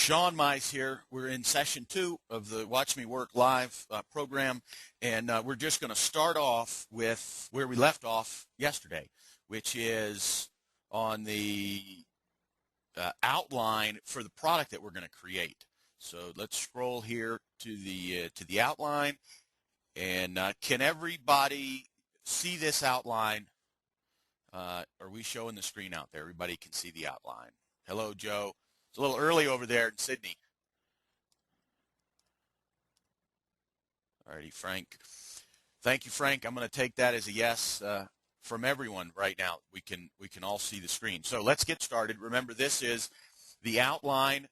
Sean Mize here. We're in session 2 of the Watch Me Work Live program, and we're just going to start off with where we left off yesterday, which is on the outline for the product that we're going to create. So let's scroll here to the outline, and can everybody see this outline? Are we showing the screen out there? Everybody can see the outline. Hello, Joe. It's a little early over there in Sydney. Alrighty, Frank. Thank you, Frank. I'm going to take that as a yes from everyone right now. We can all see the screen. So let's get started. Remember, this is the outline.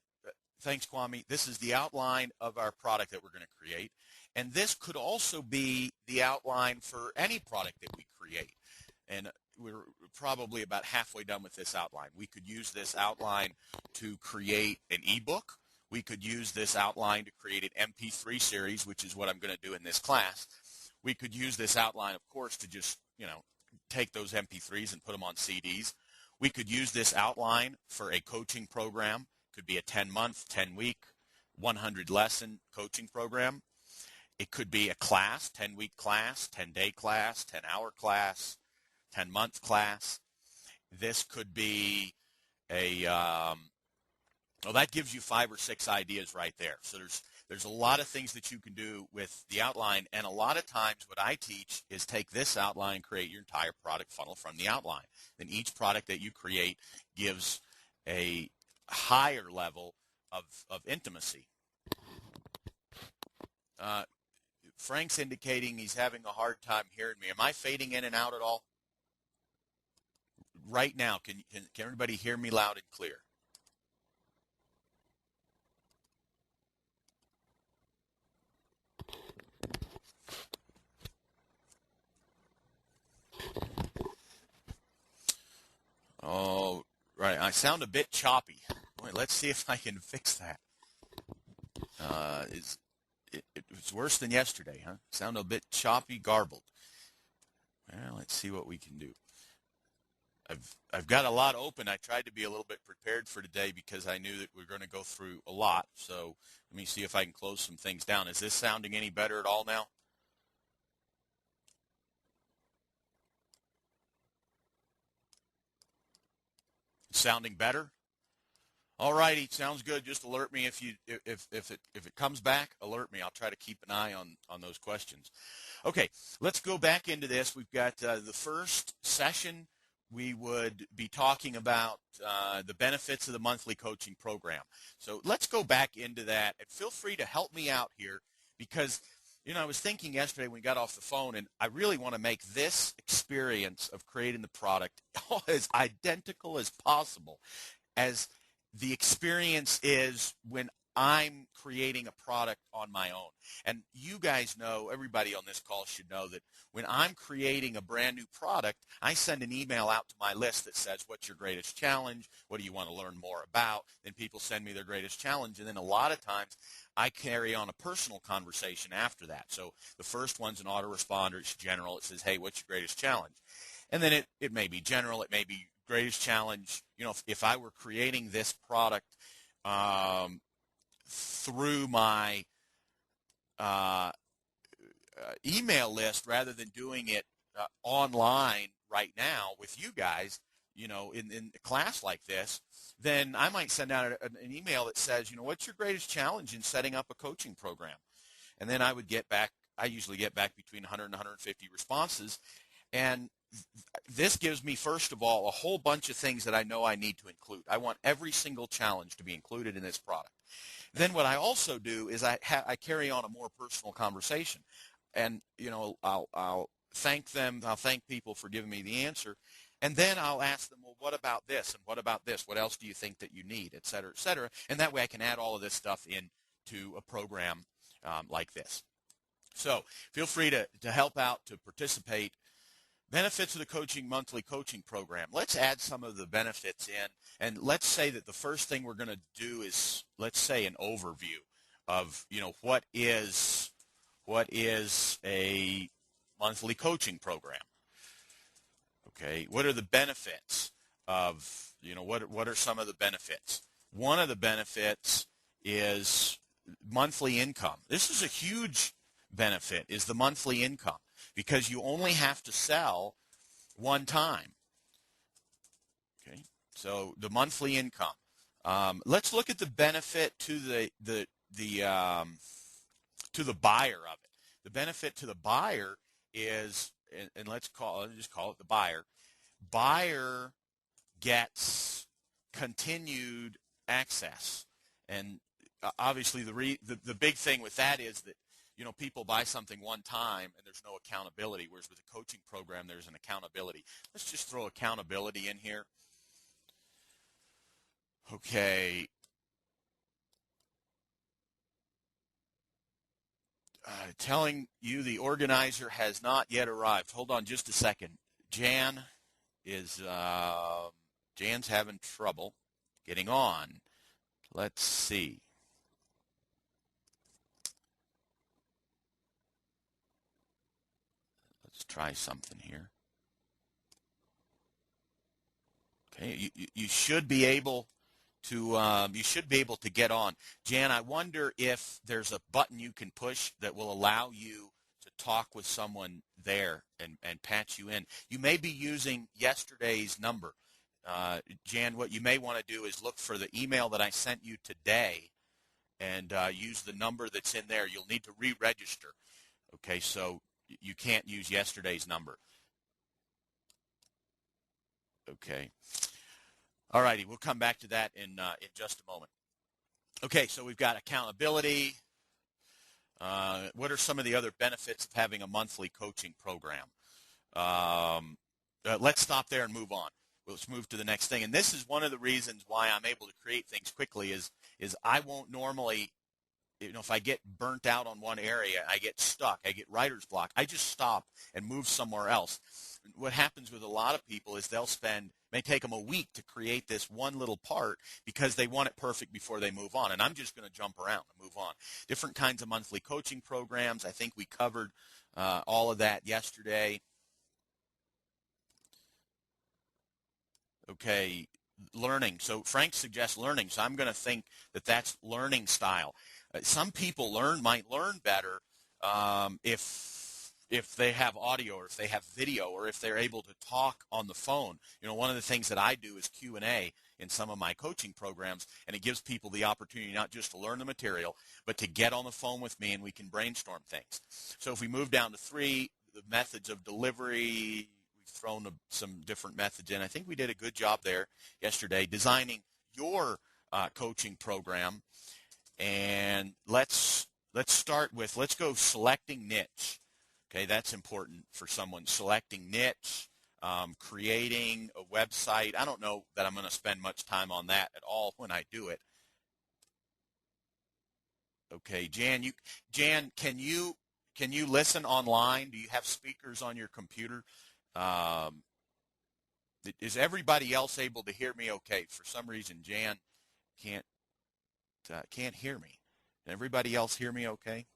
Thanks, Kwame. This is the outline of our product that we're going to create. And this could also be the outline for any product that we create. And we're probably about halfway done with this outline. We could use this outline to create an ebook. We could use this outline to create an MP3 series, which is what I'm going to do in this class. We could use this outline, of course, to just, take those MP3s and put them on CDs. We could use this outline for a coaching program. Could be a 10-month, 10-week, 100-lesson coaching program. It could be a class, 10-week class, 10-day class, 10-hour class, 10-month class. This could be well, that gives you 5 or 6 ideas right there. So there's a lot of things that you can do with the outline, and a lot of times what I teach is take this outline, create your entire product funnel from the outline. Then each product that you create gives a higher level of intimacy. Frank's indicating he's having a hard time hearing me. Am I fading in and out at all? Right now, can everybody hear me loud and clear? Oh, right. I sound a bit choppy. Boy, let's see if I can fix that. It's worse than yesterday, huh? Sound a bit choppy, garbled. Well, let's see what we can do. I've got a lot open. I tried to be a little bit prepared for today because I knew that we were going to go through a lot. So let me see if I can close some things down. Is this sounding any better at all now? Sounding better? All righty, sounds good. Just alert me if it comes back. Alert me. I'll try to keep an eye on those questions. Okay, let's go back into this. We've got the first session. We would be talking about the benefits of the monthly coaching program. So let's go back into that, and feel free to help me out here because, I was thinking yesterday when we got off the phone, and I really want to make this experience of creating the product as identical as possible as the experience is when I'm creating a product on my own. And you guys know, everybody on this call should know that when I'm creating a brand new product, I send an email out to my list that says, what's your greatest challenge? What do you want to learn more about? Then people send me their greatest challenge. And then a lot of times I carry on a personal conversation after that. So the first one's an autoresponder. It's general. It says, hey, what's your greatest challenge? And then it may be general. It may be greatest challenge. If I were creating this product through my email list rather than doing it online right now with you guys, in a class like this, then I might send out an email that says, what's your greatest challenge in setting up a coaching program? And then I usually get back between 100 and 150 responses. And this gives me, first of all, a whole bunch of things that I know I need to include. I want every single challenge to be included in this product. Then what I also do is I carry on a more personal conversation. And, I'll thank them. I'll thank people for giving me the answer. And then I'll ask them, well, what about this? And what about this? What else do you think that you need, et cetera, et cetera? And that way I can add all of this stuff into a program like this. So feel free to help out, to participate. Benefits of the monthly coaching program. Let's add some of the benefits in, and let's say that the first thing we're going to do is, let's say, an overview of, what is a monthly coaching program. Okay, what are the benefits of, what are some of the benefits? One of the benefits is monthly income. This is a huge benefit, is the monthly income, because you only have to sell one time. Okay, so the monthly income. Let's look at the benefit to the to the buyer of it. The benefit to the buyer is, and let's just call it the buyer. Buyer gets continued access, and obviously the big thing with that is that, you know, people buy something one time and there's no accountability, whereas with a coaching program there's an accountability. Let's just throw accountability in here. Okay. Telling you the organizer has not yet arrived. Hold on just a second. Jan's having trouble getting on. Let's see. Let's try something here. Okay, you should be able to get on. Jan, I wonder if there's a button you can push that will allow you to talk with someone there and patch you in. You may be using yesterday's number. Jan, what you may want to do is look for the email that I sent you today and use the number that's in there. You'll need to re-register. Okay, so you can't use yesterday's number. Okay. All righty, we'll come back to that in just a moment. Okay, so we've got accountability. What are some of the other benefits of having a monthly coaching program? Let's stop there and move on. Let's move to the next thing. And this is one of the reasons why I'm able to create things quickly is I won't normally, you know, if I get burnt out on one area, I get stuck, I get writer's block, I just stop and move somewhere else. What happens with a lot of people is may take them a week to create this one little part because they want it perfect before they move on. And I'm just going to jump around and move on. Different kinds of monthly coaching programs. I think we covered all of that yesterday. Okay, learning. So Frank suggests learning. So I'm going to think that that's learning style. Some people might learn better if they have audio or if they have video or if they're able to talk on the phone. You know, one of the things that I do is Q&A in some of my coaching programs, and it gives people the opportunity not just to learn the material, but to get on the phone with me and we can brainstorm things. So if we move down to 3, the methods of delivery, we've thrown some different methods in. I think we did a good job there yesterday designing your coaching program. And let's go selecting niche. Okay, that's important for someone. Selecting niche, creating a website. I don't know that I'm going to spend much time on that at all when I do it. Okay, Jan, can you listen online? Do you have speakers on your computer? Is everybody else able to hear me okay? For some reason, Jan can't hear me. Can everybody else hear me okay?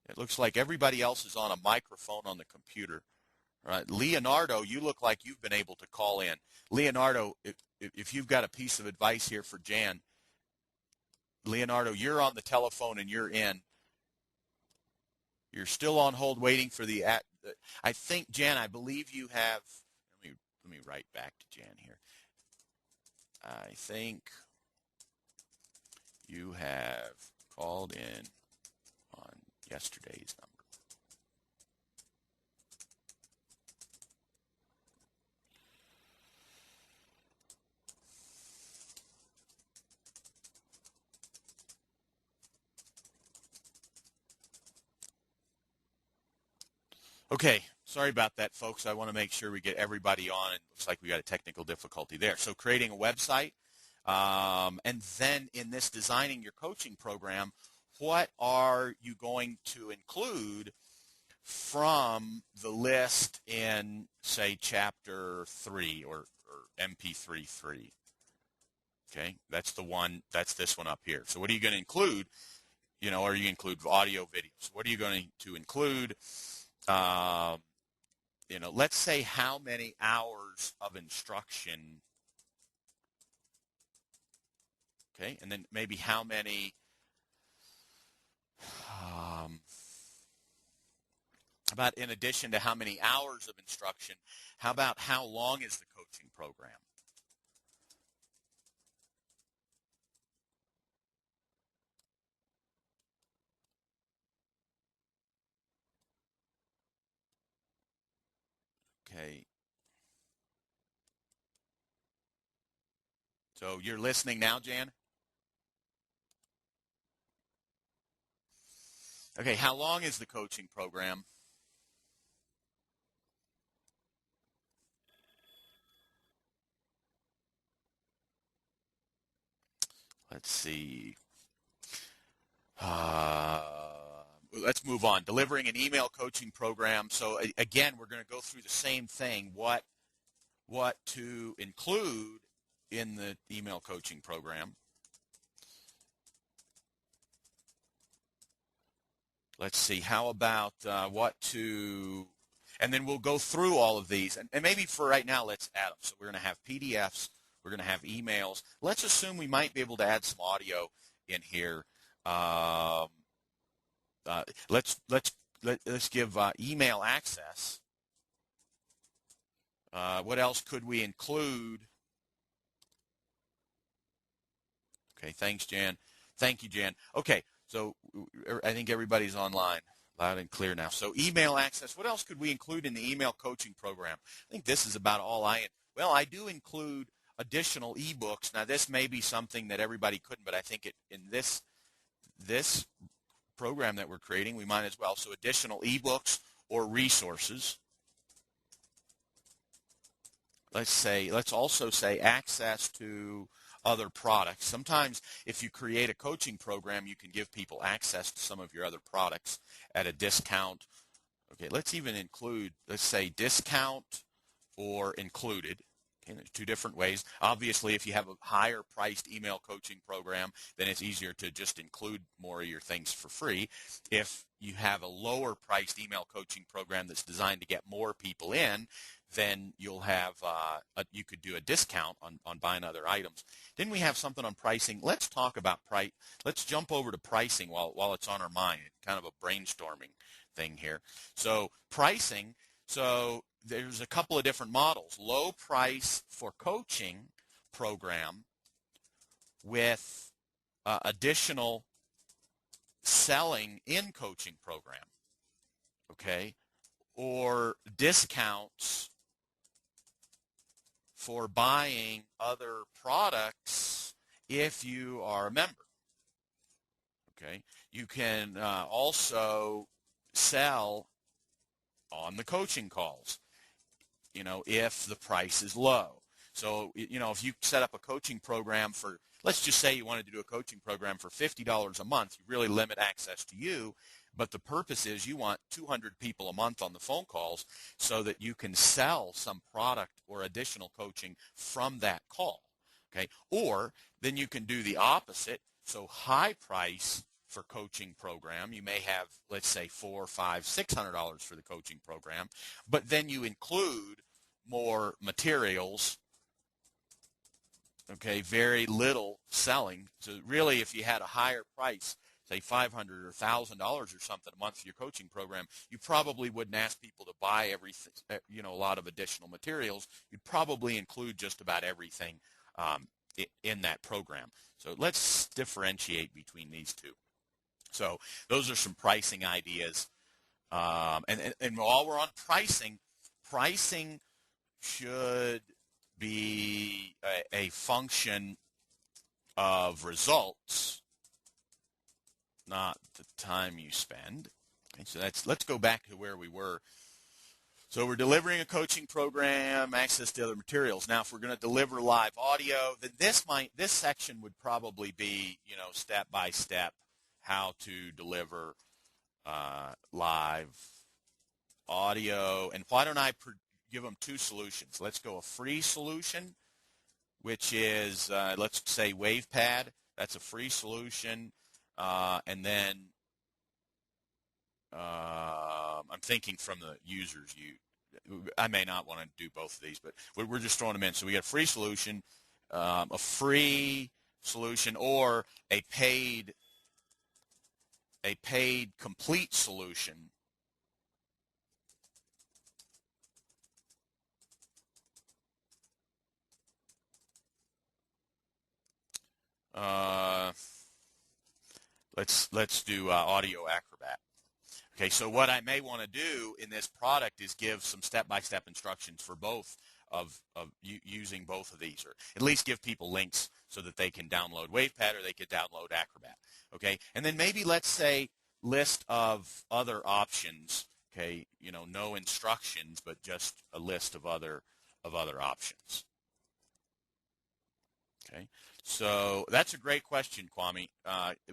It looks like everybody else is on a microphone on the computer. All right, Leonardo, you look like you've been able to call in. Leonardo, if you've got a piece of advice here for Jan, Leonardo, you're on the telephone and you're in. You're still on hold waiting for I think, Jan, I believe you have, let me write back to Jan here. I think you have called in on yesterday's number. Okay, sorry about that, folks. I want to make sure we get everybody on. It looks like we got a technical difficulty there. So creating a website, and then in this designing your coaching program, what are you going to include from the list in, say, Chapter 3 or MP3. Okay, that's this one up here. So what are you going to include? You know, or you include audio videos. What are you going to include? You know, let's say how many hours of instruction Okay, and then maybe how many, about in addition to how many hours of instruction, how about how long is the coaching program? Okay. So you're listening now, Jan? Okay, how long is the coaching program? Let's see. Uh, let's move on. Delivering an email coaching program. So again, we're going to go through the same thing. What to include in the email coaching program. Let's see. How about what to, and then we'll go through all of these. And maybe for right now, let's add them. So we're going to have PDFs. We're going to have emails. Let's assume we might be able to add some audio in here. Let's give email access. What else could we include? Okay, thanks, Jan. Thank you, Jan. Okay, so I think everybody's online, loud and clear now. So email access. What else could we include in the email coaching program? I think this is about all I do include additional ebooks. Now, this may be something that everybody couldn't, but I think in this program that we're creating, we might as well. So additional ebooks or resources. Let's also say access to other products. Sometimes if you create a coaching program, you can give people access to some of your other products at a discount. Okay, let's even include, let's say discount or included. Okay, there's two different ways. Obviously, if you have a higher priced email coaching program, then it's easier to just include more of your things for free. If you have a lower priced email coaching program that's designed to get more people in, then you'll have you could do a discount on buying other items. Didn't we have something on pricing? Let's talk about price. Let's jump over to pricing while it's on our mind. Kind of a brainstorming thing here. So pricing. So there's a couple of different models. Low price for coaching program with additional selling in coaching program. Okay, or discounts for buying other products if you are a member. Okay, you can also sell on the coaching calls, if the price is low. So, if you set up a coaching program for, let's just say you wanted to do a coaching program for $50 a month, you really limit access to you, but the purpose is you want 200 people a month on the phone calls so that you can sell some product or additional coaching from that call. Okay, or then you can do the opposite. So high price for coaching program, you may have, let's say, $400, $500, $600 for the coaching program, but then you include more materials. Okay, very little selling. So really, if you had a higher price, say $500 or $1,000 or something a month for your coaching program, you probably wouldn't ask people to buy everything, a lot of additional materials. You'd probably include just about everything in that program. So let's differentiate between these two. So those are some pricing ideas. And while we're on pricing should be a function of results, not the time you spend. Okay, so let's go back to where we were. So we're delivering a coaching program, access to other materials. Now, if we're going to deliver live audio, then this section would probably be, step by step how to deliver live audio. And why don't I give them two solutions? Let's go a free solution, which is, let's say WavePad. That's a free solution. And then I'm thinking from the users. I may not want to do both of these, but we're just throwing them in. So we got a free solution, a free solution or a paid complete solution. Let's do Audio Acrobat. Okay, so what I may want to do in this product is give some step-by-step instructions for both of using both of these, or at least give people links so that they can download WavePad or they could download Acrobat. Okay, and then maybe let's say list of other options. Okay, no instructions, but just a list of other options. Okay, so that's a great question, Kwame.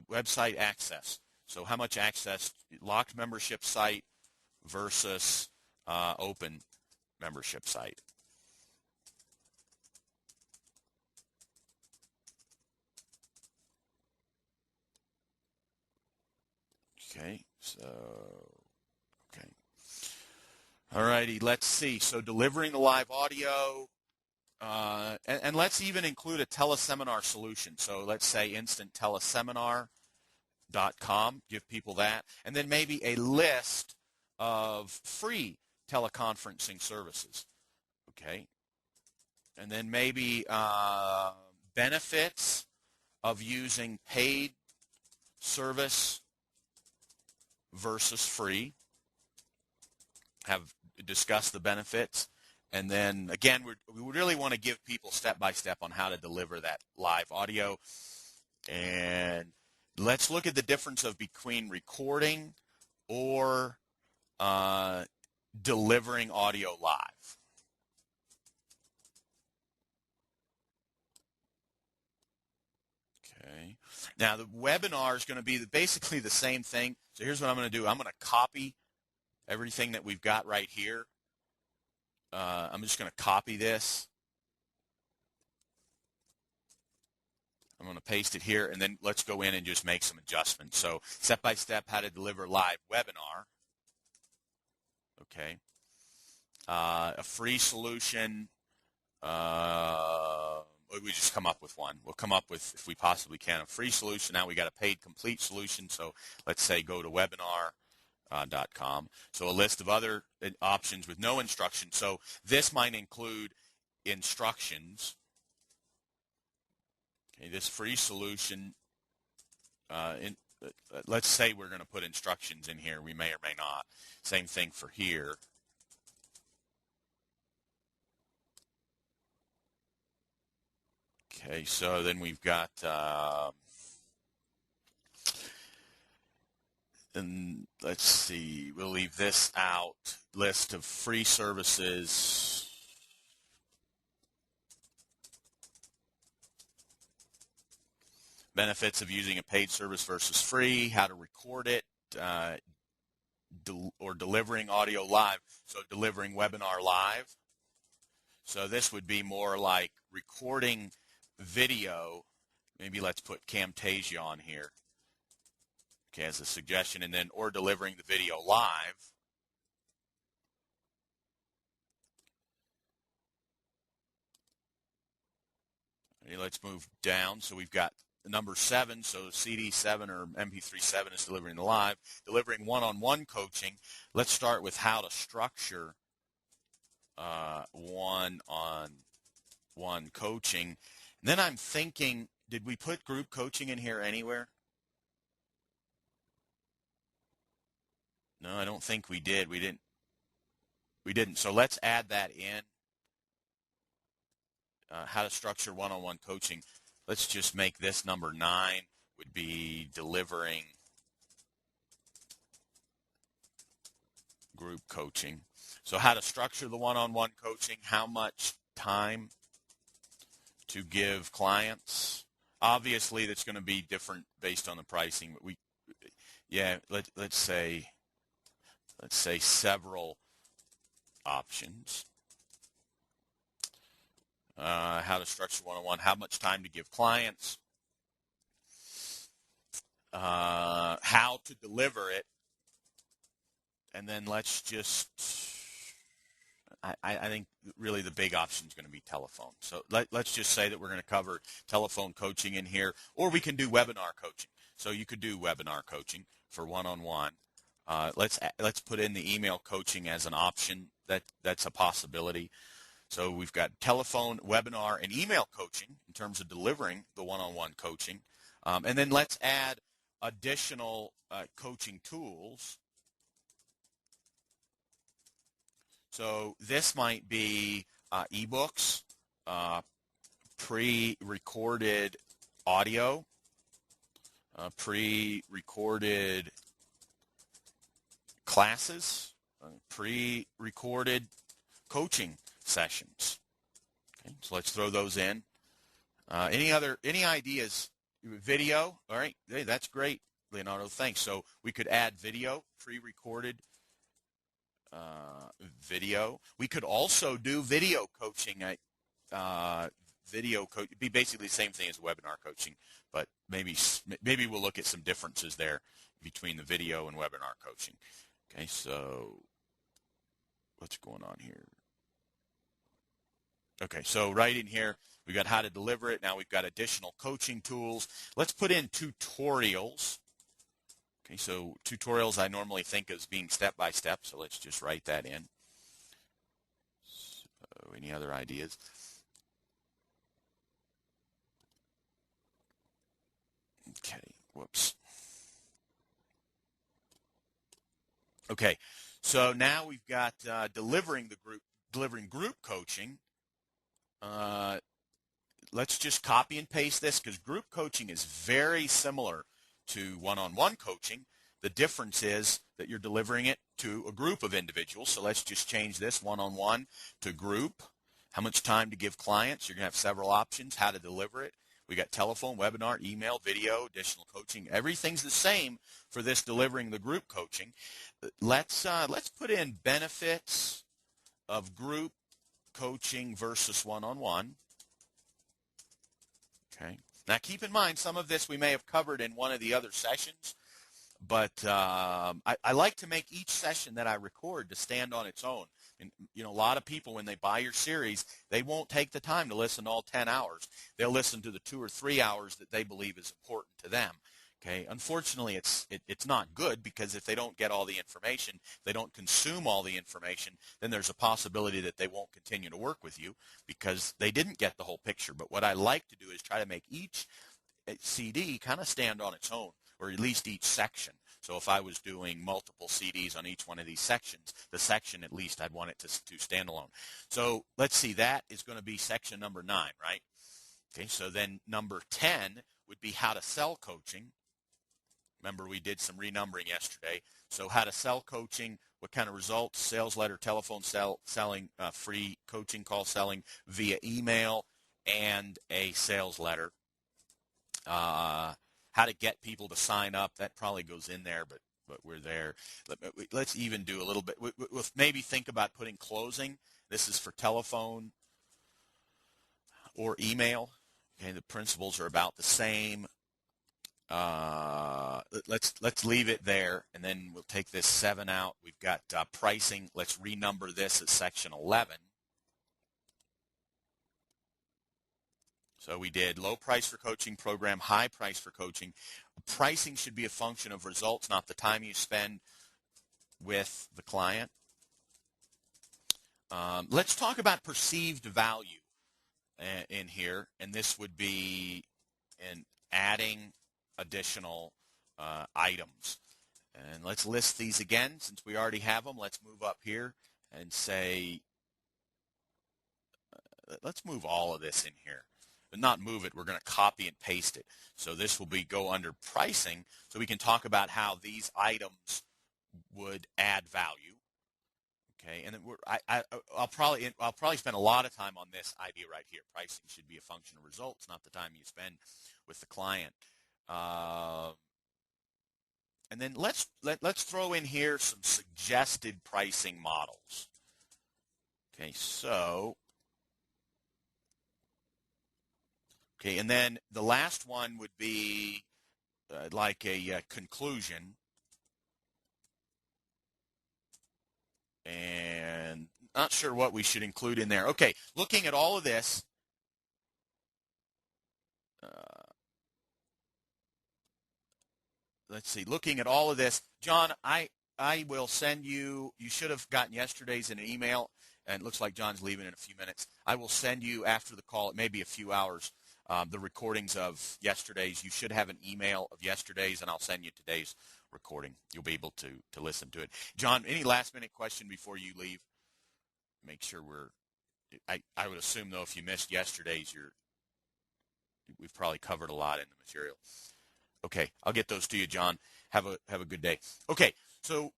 Website access. So how much access, locked membership site versus open membership site. Okay, so, okay. All righty, let's see. So delivering the live audio, and let's even include a teleseminar solution. So let's say instant teleseminar.com, give people that, and then maybe a list of free teleconferencing services. Okay, and then maybe benefits of using paid service versus free. Have discussed the benefits, and then again, we really want to give people step-by-step on how to deliver that live audio. And let's look at the difference between recording or delivering audio live. Okay. Now the webinar is going to be basically the same thing. So here's what I'm going to do. I'm going to copy everything that we've got right here. I'm just going to copy this. I'm going to paste it here, and then let's go in and just make some adjustments. So step-by-step how to deliver live webinar. Okay. A free solution. We just come up with one. We'll come up with, if we possibly can, a free solution. Now we got a paid complete solution. So let's say go to webinar.com. So a list of other options with no instructions. So this might include instructions. Okay, this free solution, let's say we're going to put instructions in here. We may or may not. Same thing for here. Okay, so then we've got, and let's see, we'll leave this out. List of free services. Benefits of using a paid service versus free, how to record it, or delivering audio live. So delivering webinar live. So this would be more like recording video. Maybe let's put Camtasia on here. Okay, as a suggestion, and then or delivering the video live. Okay, let's move down. So we've got number 7, so CD7 or MP3-7 is delivering the live. Delivering one-on-one coaching. Let's start with how to structure one-on-one coaching. And then I'm thinking, did we put group coaching in here anywhere? No, I don't think we did. We didn't. So let's add that in. How to structure one-on-one coaching. Let's just make this number 9 would be delivering group coaching. So how to structure the one-on-one coaching, how much time to give clients. Obviously, that's going to be different based on the pricing. But let's say several options. How to structure one-on-one, how much time to give clients, how to deliver it, and then let's just I think really the big option is going to be telephone. So let's just say that we're going to cover telephone coaching in here, or we can do webinar coaching. So you could do webinar coaching for one-on-one. Let's put in the email coaching as an option. That's a possibility. So we've got telephone, webinar, and email coaching in terms of delivering the one-on-one coaching. And then let's add additional coaching tools. So this might be ebooks, pre-recorded audio, pre-recorded classes, pre-recorded coaching sessions. Okay, so let's throw those in. Any ideas? Video, all right. Hey, that's great, Leonardo. Thanks. So we could add video, pre-recorded video. We could also do video coaching. Video coach, it'd be basically the same thing as webinar coaching, but maybe we'll look at some differences there between the video and webinar coaching. Okay, so what's going on here? Okay, so right in here, we've got how to deliver it. Now we've got additional coaching tools. Let's put in tutorials. Okay, so tutorials I normally think as being step-by-step, so let's just write that in. So any other ideas? Okay, whoops. Okay, so now we've got delivering group coaching. Let's just copy and paste this because group coaching is very similar to one-on-one coaching. The difference is that you're delivering it to a group of individuals. So let's just change this one-on-one to group. How much time to give clients? You're going to have several options, how to deliver it. We got telephone, webinar, email, video, additional coaching. Everything's the same for this delivering the group coaching. Let's put in benefits of group coaching versus one-on-one. Okay. Now keep in mind some of this we may have covered in one of the other sessions, but I like to make each session that I record to stand on its own. And a lot of people when they buy your series, they won't take the time to listen to all 10 hours. They'll listen to the 2 or 3 hours that they believe is important to them. Okay. Unfortunately, it's not good because if they don't get all the information, they don't consume all the information, then there's a possibility that they won't continue to work with you because they didn't get the whole picture. But what I like to do is try to make each CD kind of stand on its own, or at least each section. So if I was doing multiple CDs on each one of these sections, the section at least I'd want it to stand alone. So let's see, that is going to be section number 9, right? Okay, so then number 10 would be how to sell coaching. Remember, we did some renumbering yesterday. So how to sell coaching, what kind of results, sales letter, telephone selling, free coaching call selling via email, and a sales letter. How to get people to sign up, that probably goes in there, but we're there. Let's even do a little bit. We'll maybe think about putting closing. This is for telephone or email. Okay, the principles are about the same. Let's leave it there, and then we'll take this 7 out. We've got pricing. Let's renumber this as section 11. So we did low price for coaching program, high price for coaching. Pricing should be a function of results, not the time you spend with the client. Let's talk about perceived value in here, and this would be in adding additional items. And let's list these again since we already have them. Let's move up here and say, let's move all of this in here. But not move it, we're going to copy and paste it. So this will go under pricing, so we can talk about how these items would add value. Okay, and then I'll probably spend a lot of time on this idea right here. Pricing should be a function of results, not the time you spend with the client. And then let's throw in here some suggested pricing models. Okay, so. Okay, and then the last one would be like a conclusion. And Not sure what we should include in there. Okay, looking at all of this, let's see, looking at all of this, John, I will send you, you should have gotten yesterday's in an email, and it looks like John's leaving in a few minutes. I will send you after the call, it may be a few hours, the recordings of yesterday's. You should have an email of yesterday's, and I'll send you today's recording. You'll be able to listen to it. John, any last minute question before you leave? Make sure I would assume, though, if you missed yesterday's, we've probably covered a lot in the material. Okay, I'll get those to you, John. Have a good day. Okay, so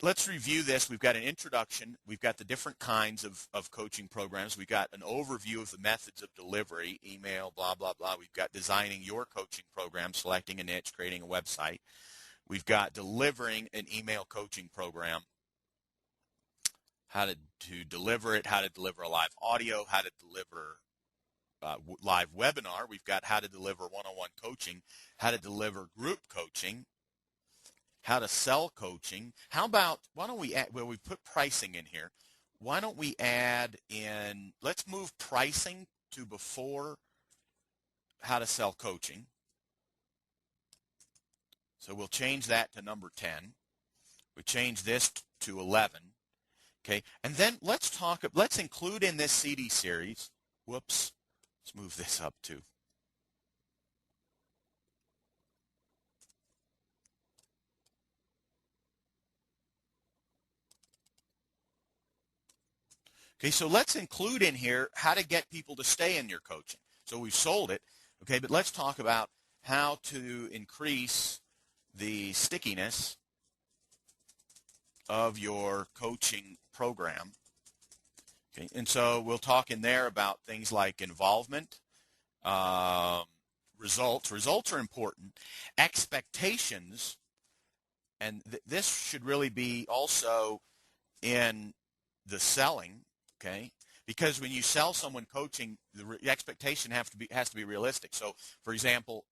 let's review this. We've got an introduction. We've got the different kinds of coaching programs. We've got an overview of the methods of delivery, email, blah, blah, blah. We've got designing your coaching program, selecting a niche, creating a website. We've got delivering an email coaching program, how to deliver it, how to deliver a live audio, how to deliver live webinar. We've got how to deliver one-on-one coaching, how to deliver group coaching, how to sell coaching. How about, why don't we add, well, we put pricing in here. Why don't we add in, let's move pricing to before how to sell coaching. So we'll change that to number 10. We change this to 11. Okay, and then let's include in this CD series, whoops, let's move this up too. Okay, so let's include in here how to get people to stay in your coaching. So we've sold it, okay, but let's talk about how to increase the stickiness of your coaching program. Okay, and so we'll talk in there about things like involvement, results. Results are important. Expectations, and this should really be also in the selling, okay? Because when you sell someone coaching, the expectation has to be realistic. So, for example,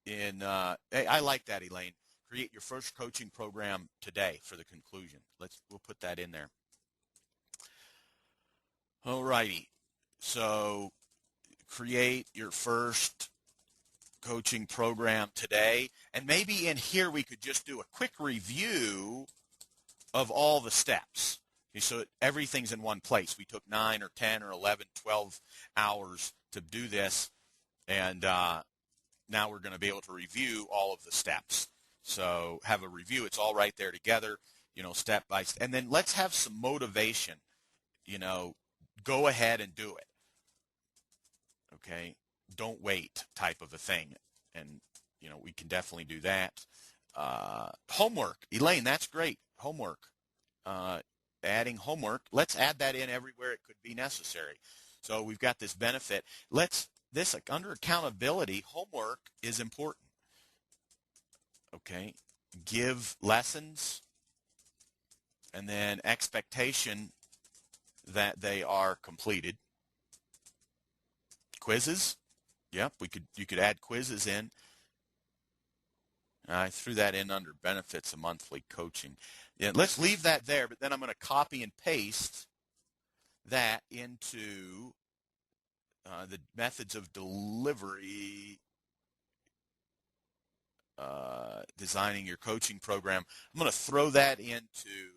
I like that, Elaine. Create your first coaching program today for the conclusion. We'll put that in there. All righty. So create your first coaching program today. And maybe in here we could just do a quick review of all the steps. Okay, so everything's in one place. We took 9 or 10 or 11, 12 hours to do this. And now we're going to be able to review all of the steps. So have a review. It's all right there together, step by step. And then let's have some motivation, go ahead and do it. Okay. Don't wait type of a thing. And, we can definitely do that. Homework. Elaine, that's great. Homework. Adding homework. Let's add that in everywhere it could be necessary. So we've got this benefit. Under accountability, homework is important. Okay. Give lessons and then expectation that they are completed. Quizzes. Yep, you could add quizzes in. I threw that in under benefits of monthly coaching. Yeah, let's leave that there, but then I'm going to copy and paste that into the methods of delivery, designing your coaching program. I'm going to throw that into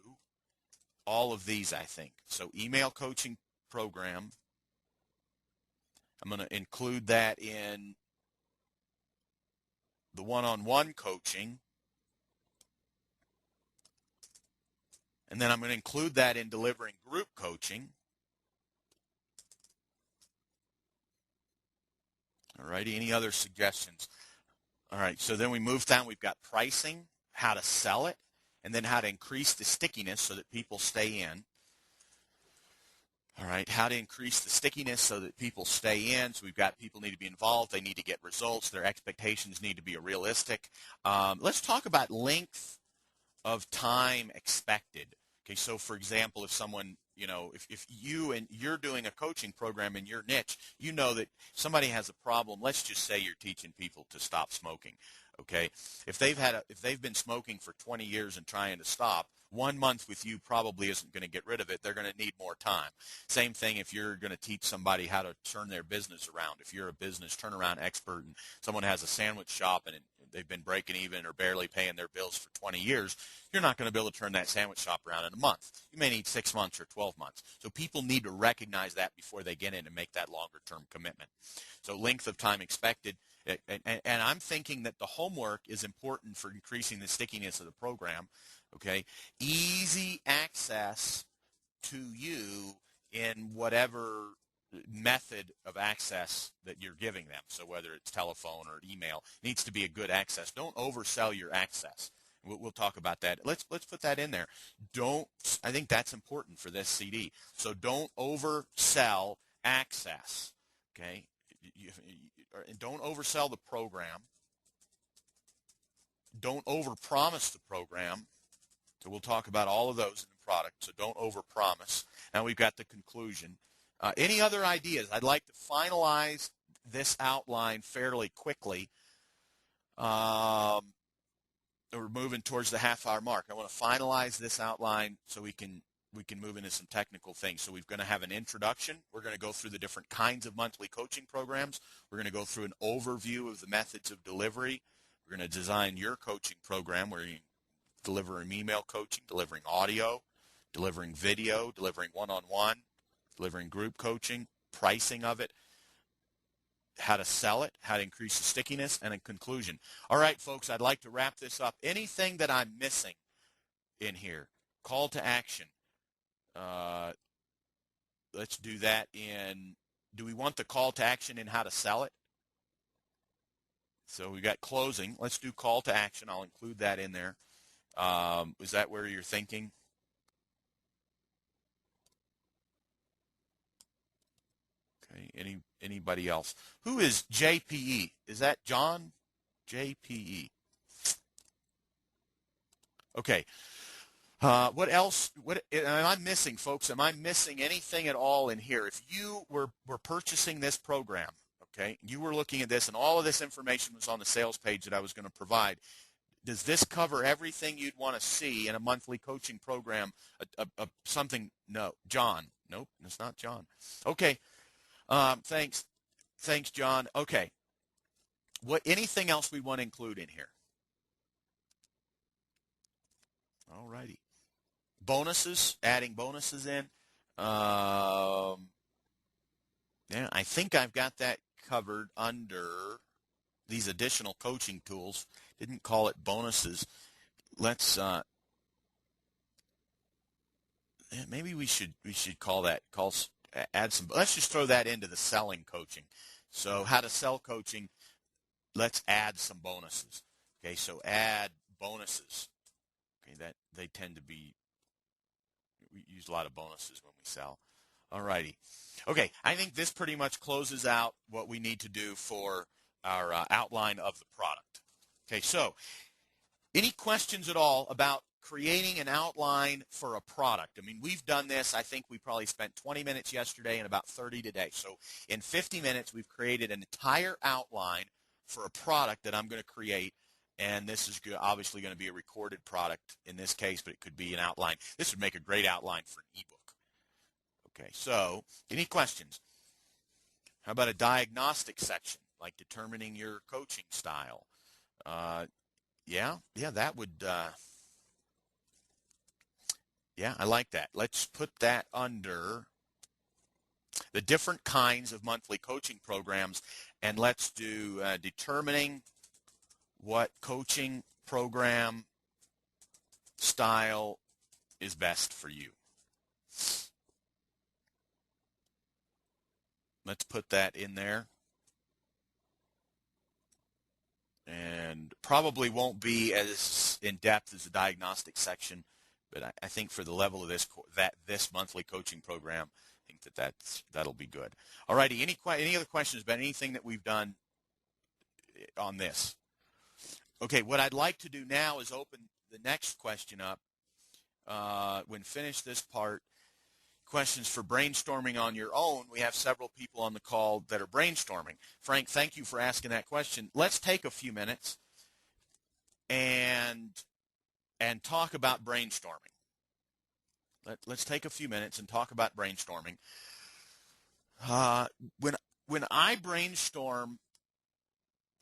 all of these, I think. So email coaching program. I'm going to include that in the one-on-one coaching. And then I'm going to include that in delivering group coaching. All righty, any other suggestions? All right, so then we move down. We've got pricing, how to sell it, and then how to increase the stickiness so that people stay in. All right, how to increase the stickiness so that people stay in. So we've got people need to be involved. They need to get results. Their expectations need to be realistic. Let's talk about length of time expected. Okay, so for example, if someone, if you're doing a coaching program in your niche, you know that somebody has a problem. Let's just say you're teaching people to stop smoking. Okay, if they've been smoking for 20 years and trying to stop, 1 month with you probably isn't going to get rid of it. They're going to need more time. Same thing if you're going to teach somebody how to turn their business around. If you're a business turnaround expert and someone has a sandwich shop and they've been breaking even or barely paying their bills for 20 years, you're not going to be able to turn that sandwich shop around in a month. You may need 6 months or 12 months. So people need to recognize that before they get in and make that longer-term commitment. So length of time expected. And I'm thinking that the homework is important for increasing the stickiness of the program. Okay, easy access to you in whatever method of access that you're giving them. So whether it's telephone or email, needs to be a good access. Don't oversell your access. We'll talk about that. Let's put that in there. I think that's important for this CD. So don't oversell access. Okay, don't oversell the program. Don't overpromise the program. So we'll talk about all of those in the product. So don't overpromise. Now we've got the conclusion. Any other ideas? I'd like to finalize this outline fairly quickly. We're moving towards the half-hour mark. I want to finalize this outline so we can move into some technical things. So we're going to have an introduction. We're going to go through the different kinds of monthly coaching programs. We're going to go through an overview of the methods of delivery. We're going to design your coaching program where you delivering email coaching, delivering audio, delivering video, delivering one-on-one, delivering group coaching, pricing of it, how to sell it, how to increase the stickiness, and a conclusion. All right, folks, I'd like to wrap this up. Anything that I'm missing in here, call to action. Let's do that do we want the call to action in how to sell it? So we got closing. Let's do call to action. I'll include that in there. Is that where you're thinking? Okay. Anybody else? Who is JPE? Is that John? JPE. Okay. What else? What am I missing, folks? Am I missing anything at all in here? If you were purchasing this program, okay, you were looking at this and all of this information was on the sales page that I was going to provide, does this cover everything you'd want to see in a monthly coaching program? Something? No. John. Nope, it's not John. Okay. Thanks, John. Okay. Anything else we want to include in here? All righty. Bonuses, adding bonuses in. Yeah, I think I've got that covered under these additional coaching tools. Didn't call it bonuses. Let's maybe we should add some. Let's just throw that into the selling coaching. So how to sell coaching. Let's add some bonuses. Okay, so add bonuses. Okay, that they tend to be. We use a lot of bonuses when we sell. All righty. Okay, I think this pretty much closes out what we need to do for our outline of the product. Okay, so any questions at all about creating an outline for a product? I mean, we've done this. I think we probably spent 20 minutes yesterday and about 30 today. So in 50 minutes, we've created an entire outline for a product that I'm going to create. And this is obviously going to be a recorded product in this case, but it could be an outline. This would make a great outline for an ebook. Okay, so any questions? How about a diagnostic section, like determining your coaching style? Yeah, that would, yeah, I like that. Let's put that under the different kinds of monthly coaching programs, and let's do determining what coaching program style is best for you. Let's put that in there. And probably won't be as in-depth as the diagnostic section, but I think for the level of this monthly coaching program, I think that'll be good. All righty, any other questions about anything that we've done on this? Okay, what I'd like to do now is open the next question up. When finished this part, questions for brainstorming on your own. We have several people on the call that are brainstorming. Frank, thank you for asking that question. Let's take a few minutes and talk about brainstorming. Let's take a few minutes and talk about brainstorming. When I brainstorm,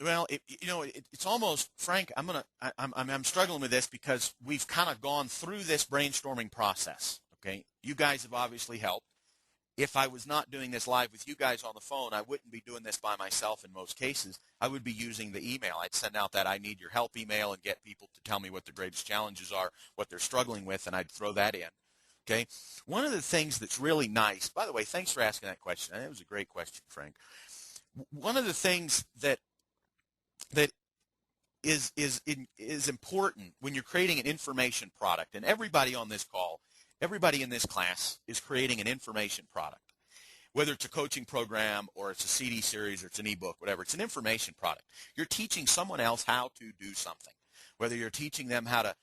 well, it's almost, Frank. I'm struggling with this because we've kind of gone through this brainstorming process. Okay, you guys have obviously helped. If I was not doing this live with you guys on the phone, I wouldn't be doing this by myself in most cases. I would be using the email. I'd send out that I need your help email and get people to tell me what their greatest challenges are, what they're struggling with, and I'd throw that in. Okay. One of the things that's really nice, by the way, thanks for asking that question. That was a great question, Frank. One of the things that is important when you're creating an information product, and everybody on this call, everybody in this class is creating an information product. Whether it's a coaching program or it's a CD series or it's an ebook, whatever, it's an information product. You're teaching someone else how to do something. Whether you're teaching them how to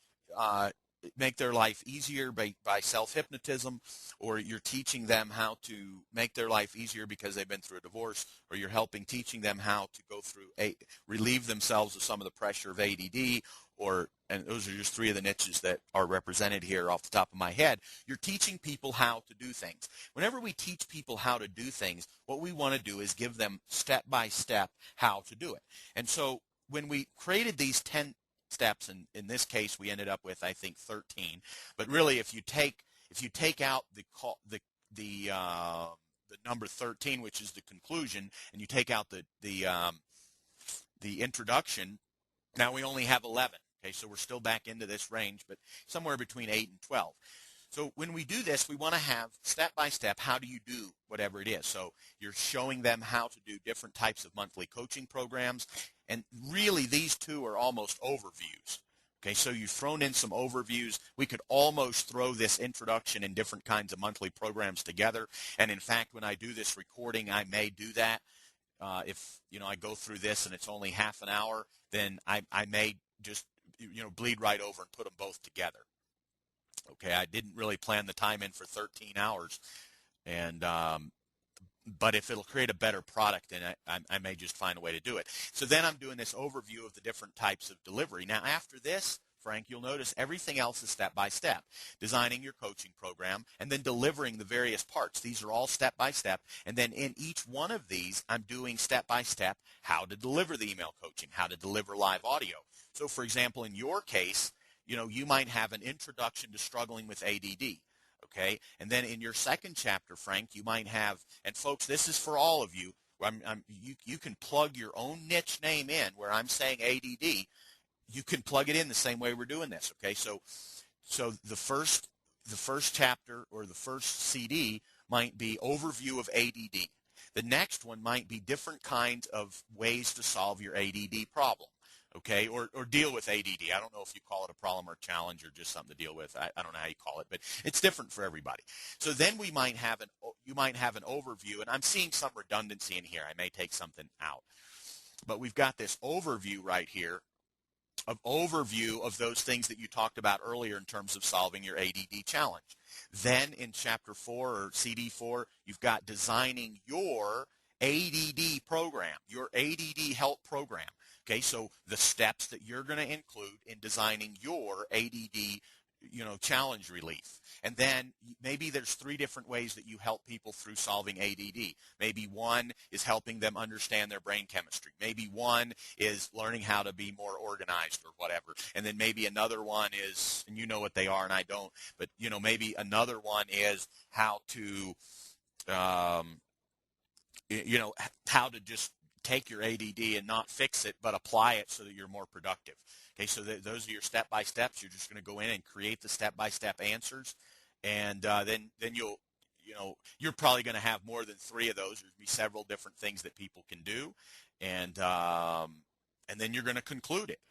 make their life easier by self-hypnotism, or you're teaching them how to make their life easier because they've been through a divorce, or you're teaching them how to go through relieve themselves of some of the pressure of ADD, and those are just three of the niches that are represented here off the top of my head. You're teaching people how to do things. Whenever we teach people how to do things, what we want to do is give them step-by-step how to do it. And so when we created these 10 steps, and in this case we ended up with, I think, 13. But really, if you take out the number 13, which is the conclusion, and you take out the introduction, now we only have 11. Okay, so we're still back into this range, but somewhere between 8 and 12. So when we do this, we want to have step-by-step, how do you do whatever it is? So you're showing them how to do different types of monthly coaching programs, and really these two are almost overviews. Okay, so you've thrown in some overviews. We could almost throw this introduction and different kinds of monthly programs together, and in fact, when I do this recording, I may do that. If I go through this and it's only half an hour, then I may just bleed right over and put them both together. Okay, I didn't really plan the time in for 13 hours, and but if it'll create a better product, then I may just find a way to do it. So then I'm doing this overview of the different types of delivery. Now after this, Frank, you'll notice everything else is step by step. Designing your coaching program and then delivering the various parts. These are all step by step. And then in each one of these, I'm doing step by step how to deliver the email coaching, how to deliver live audio. So for example, in your case, you might have an introduction to struggling with ADD. Okay. And then in your second chapter, Frank, you might have, and folks, this is for all of you. You can plug your own niche name in where I'm saying ADD. You can plug it in the same way we're doing this. Okay. So the first chapter or the first CD might be overview of ADD. The next one might be different kinds of ways to solve your ADD problem. Okay, or deal with ADD. I don't know if you call it a problem or a challenge or just something to deal with. I don't know how you call it, but it's different for everybody. So then you might have an overview, and I'm seeing some redundancy in here. I may take something out. But we've got this overview right here, overview of those things that you talked about earlier in terms of solving your ADD challenge. Then in chapter 4 or CD 4, you've got designing your ADD program, your ADD help program. Okay, so the steps that you're going to include in designing your ADD, challenge relief. And then maybe there's 3 different ways that you help people through solving ADD. Maybe one is helping them understand their brain chemistry. Maybe one is learning how to be more organized or whatever. And then maybe another one is, and you know what they are and I don't, but maybe another one is how to, how to just take your ADD and not fix it, but apply it so that you're more productive. Okay, so those are your step-by-steps. You're just going to go in and create the step-by-step answers, and then you're probably going to have more than 3 of those. There'll be several different things that people can do, and then you're going to conclude it.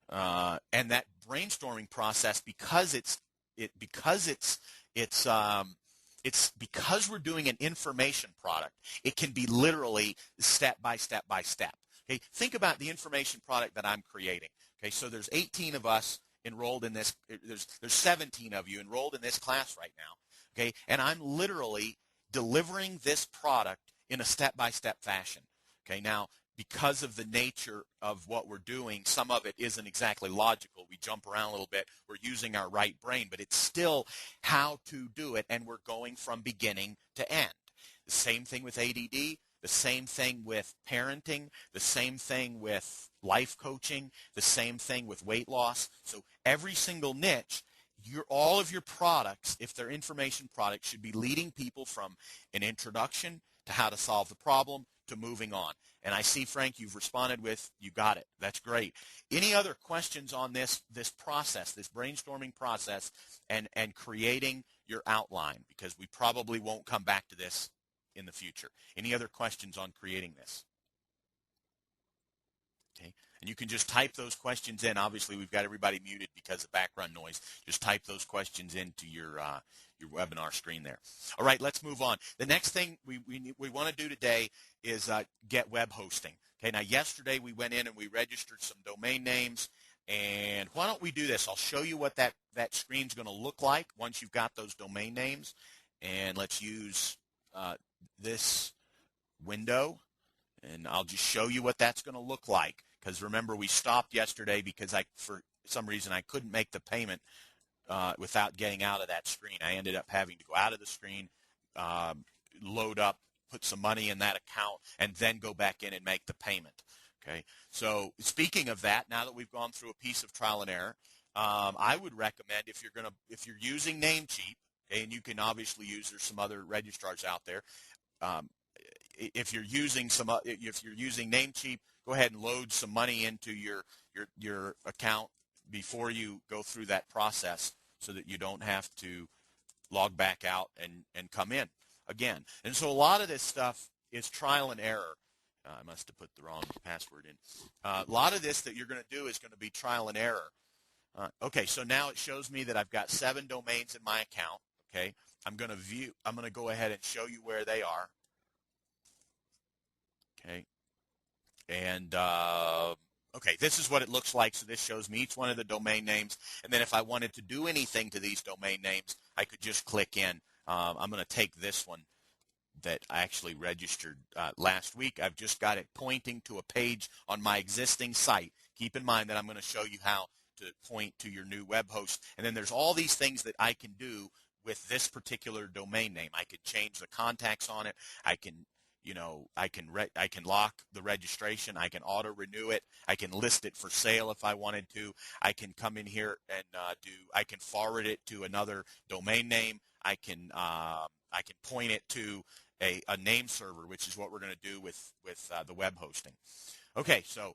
And that brainstorming process, because we're doing an information product, it can be literally step by step by step. Okay, think about the information product that I'm creating. Okay, so there's 18 of us enrolled in this. There's 17 of you enrolled in this class right now. Okay, and I'm literally delivering this product in a step by step fashion. Okay, now because of the nature of what we're doing, some of it isn't exactly logical. We jump around a little bit. We're using our right brain, but it's still how to do it, and we're going from beginning to end. The same thing with ADD, the same thing with parenting, the same thing with life coaching, the same thing with weight loss. So every single niche, all of your products, if they're information products, should be leading people from an introduction to how to solve the problem to moving on. And I see, Frank, you've responded with, you got it. That's great. Any other questions on this process, this brainstorming process, and creating your outline? Because we probably won't come back to this in the future. Any other questions on creating this? Okay. And you can just type those questions in. Obviously, we've got everybody muted because of background noise. Just type those questions into your webinar screen there. All right, let's move on. The next thing we want to do today is get web hosting. Okay, now yesterday we went in and we registered some domain names. And why don't we do this? I'll show you what that screen's going to look like once you've got those domain names. And let's use this window. And I'll just show you what that's going to look like. Because remember, we stopped yesterday because for some reason, I couldn't make the payment without getting out of that screen. I ended up having to go out of the screen, load up, put some money in that account, and then go back in and make the payment. Okay. So speaking of that, now that we've gone through a piece of trial and error, I would recommend if you're using Namecheap, okay, and you can obviously use, there's some other registrars out there. If you're using Namecheap, go ahead and load some money into your account before you go through that process, so that you don't have to log back out and come in again. And so a lot of this stuff is trial and error. I must have put the wrong password in. A lot of this that you're going to do is going to be trial and error. Okay, so now it shows me that I've got 7 domains in my account. Okay, I'm going to go ahead and show you where they are. Okay, and okay, this is what it looks like. So this shows me each one of the domain names, and then if I wanted to do anything to these domain names, I could just click in. I'm going to take this one that I actually registered last week. I've just got it pointing to a page on my existing site. Keep in mind that I'm going to show you how to point to your new web host, and then there's all these things that I can do with this particular domain name. I could change the contacts on it. I can lock the registration. I can auto renew it. I can list it for sale if I wanted to. I can come in here and I can forward it to another domain name. I can point it to a name server, which is what we're going to do with the web hosting. Okay, so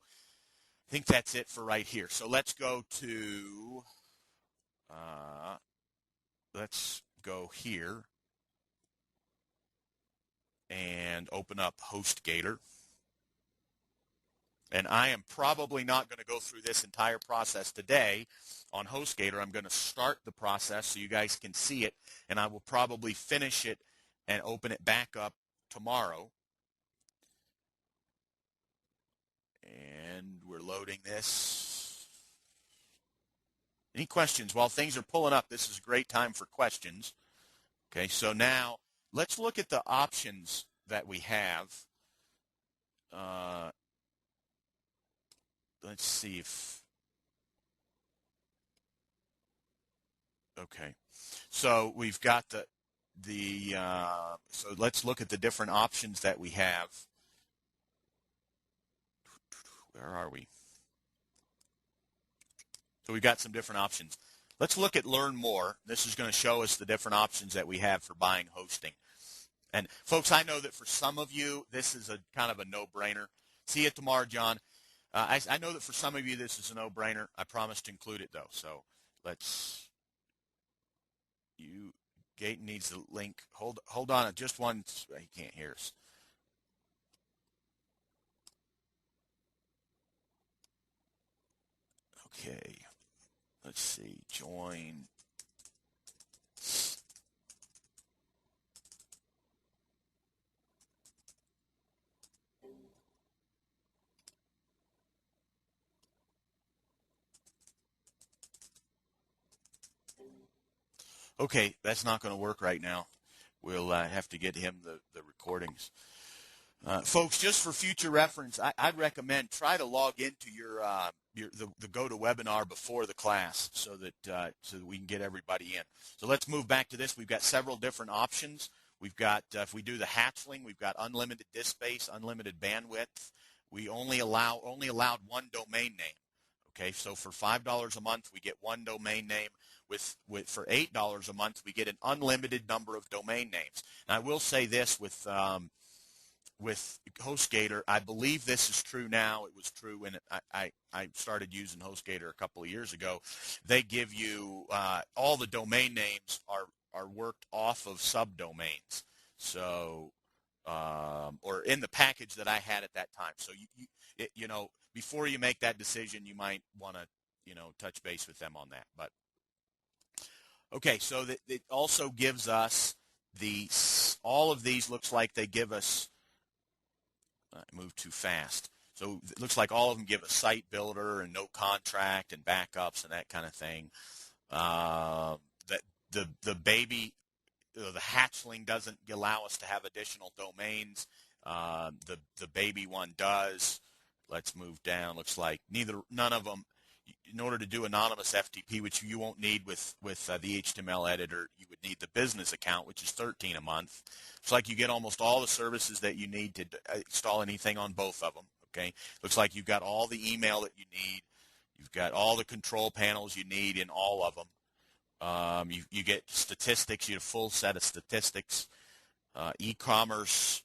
I think that's it for right here. So let's go to here and open up HostGator. And I am probably not going to go through this entire process today on HostGator. I'm going to start the process so you guys can see it, and I will probably finish it and open it back up tomorrow. And we're loading this. Any questions? While things are pulling up, this is a great time for questions. Okay, so now let's look at the options that we have. Let's see if, okay. So we've got so let's look at the different options that we have. Where are we? So we've got some different options. Let's look at Learn More. This is going to show us the different options that we have for buying hosting. And folks, I know that for some of you, this is a kind of a no-brainer. See you tomorrow, John. I know that for some of you, this is a no-brainer. I promise to include it, though. So Gayton needs the link. Hold on just one. He can't hear us. Okay. Let's see. Join. Okay, that's not going to work right now. We'll have to get him the recordings. Folks, just for future reference, I'd recommend try to log into the GoToWebinar before the class so that we can get everybody in. So let's move back to this. We've got several different options. We've got if we do the hatchling, we've got unlimited disk space, unlimited bandwidth. We only allowed one domain name. Okay, so for $5 a month, we get one domain name. For $8 a month, we get an unlimited number of domain names. And I will say this with HostGator, I believe this is true now. It was true when I started using HostGator a couple of years ago. They give you all the domain names are worked off of subdomains. So or in the package that I had at that time. So you know, before you make that decision, you might want to touch base with them on that. But okay, so it also gives us all of these. Looks like they give us. I moved too fast. So it looks like all of them give a site builder and no contract and backups and that kind of thing. That the baby, the hatchling doesn't allow us to have additional domains. The baby one does. Let's move down. Looks like none of them. In order to do anonymous FTP, which you won't need with the HTML editor, you would need the business account, which is $13 a month. It's like you get almost all the services that you need to install anything on both of them. Okay, looks like you've got all the email that you need. You've got all the control panels you need in all of them. You get statistics. You get a full set of statistics, e-commerce.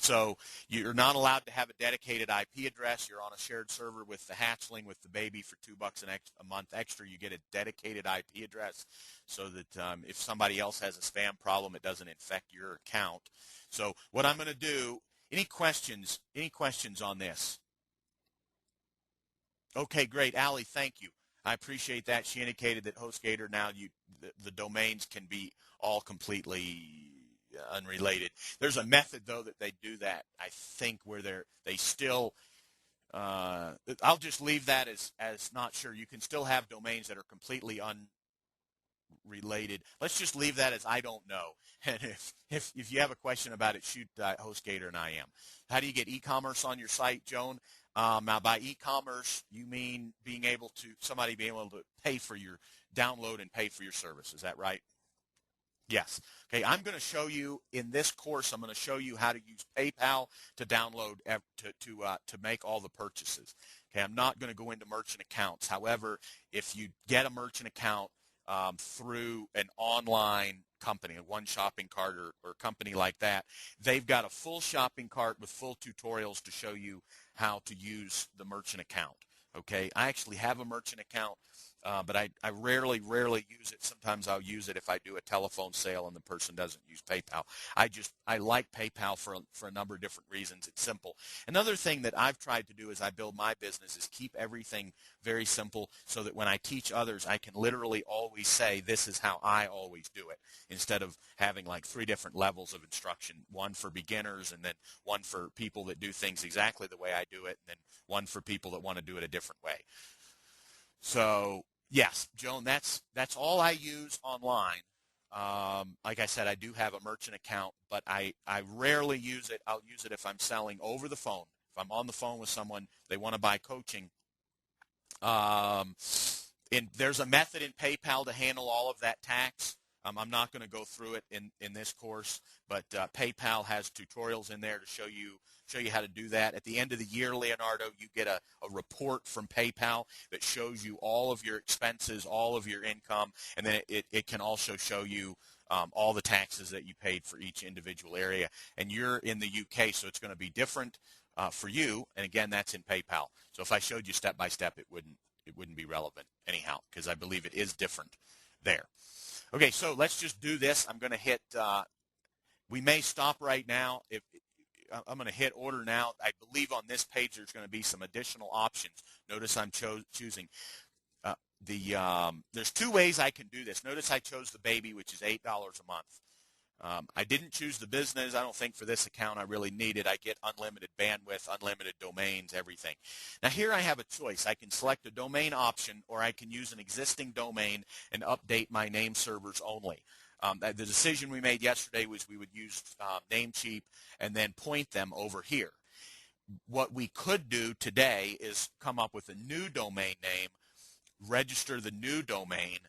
So you're not allowed to have a dedicated IP address. You're on a shared server with the hatchling, with the baby for $2 a month extra. You get a dedicated IP address so that if somebody else has a spam problem, it doesn't infect your account. So what I'm going to do, any questions on this? Okay, great. Allie, thank you. I appreciate that. She indicated that HostGator now the domains can be all completely unrelated. There's a method though that they do that, I think, where they still I'll just leave that as not sure. You can still have domains that are completely unrelated. Let's just leave that as I don't know. And if you have a question about it, shoot HostGator and I am. How do you get e-commerce on your site, Joan? Now by e-commerce, you mean somebody being able to pay for your download and pay for your service. Is that right? Yes. Okay, I'm going to show you in this course, I'm going to show you how to use PayPal to download, to make all the purchases. Okay, I'm not going to go into merchant accounts. However, if you get a merchant account through an online company, a One Shopping Cart or company like that, they've got a full shopping cart with full tutorials to show you how to use the merchant account. Okay, I actually have a merchant account. But I rarely use it. Sometimes I'll use it if I do a telephone sale and the person doesn't use PayPal. I like PayPal for a number of different reasons. It's simple. Another thing that I've tried to do as I build my business is keep everything very simple so that when I teach others, I can literally always say, this is how I always do it, instead of having like 3 different levels of instruction, one for beginners and then one for people that do things exactly the way I do it, and then one for people that want to do it a different way. So yes, Joan, that's all I use online. Like I said, I do have a merchant account, but I rarely use it. I'll use it if I'm selling over the phone. If I'm on the phone with someone, they want to buy coaching. And there's a method in PayPal to handle all of that tax. I'm not going to go through it in this course, but PayPal has tutorials in there to show you how to do that. At the end of the year, Leonardo, you get a report from PayPal that shows you all of your expenses, all of your income, and then it can also show you all the taxes that you paid for each individual area. And you're in the UK, so it's going to be different for you. And again, that's in PayPal. So if I showed you step by step, it wouldn't be relevant anyhow, because I believe it is different there. Okay, so let's just do this. I'm going to hit, we may stop right now. I'm going to hit order now. I believe on this page there's going to be some additional options. Notice I'm choosing. There's 2 ways I can do this. Notice I chose the baby, which is $8 a month. I didn't choose the business. I don't think for this account I really need it. I get unlimited bandwidth, unlimited domains, everything. Now here I have a choice. I can select a domain option, or I can use an existing domain and update my name servers only. The decision we made yesterday was we would use Namecheap and then point them over here. What we could do today is come up with a new domain name, register the new domain.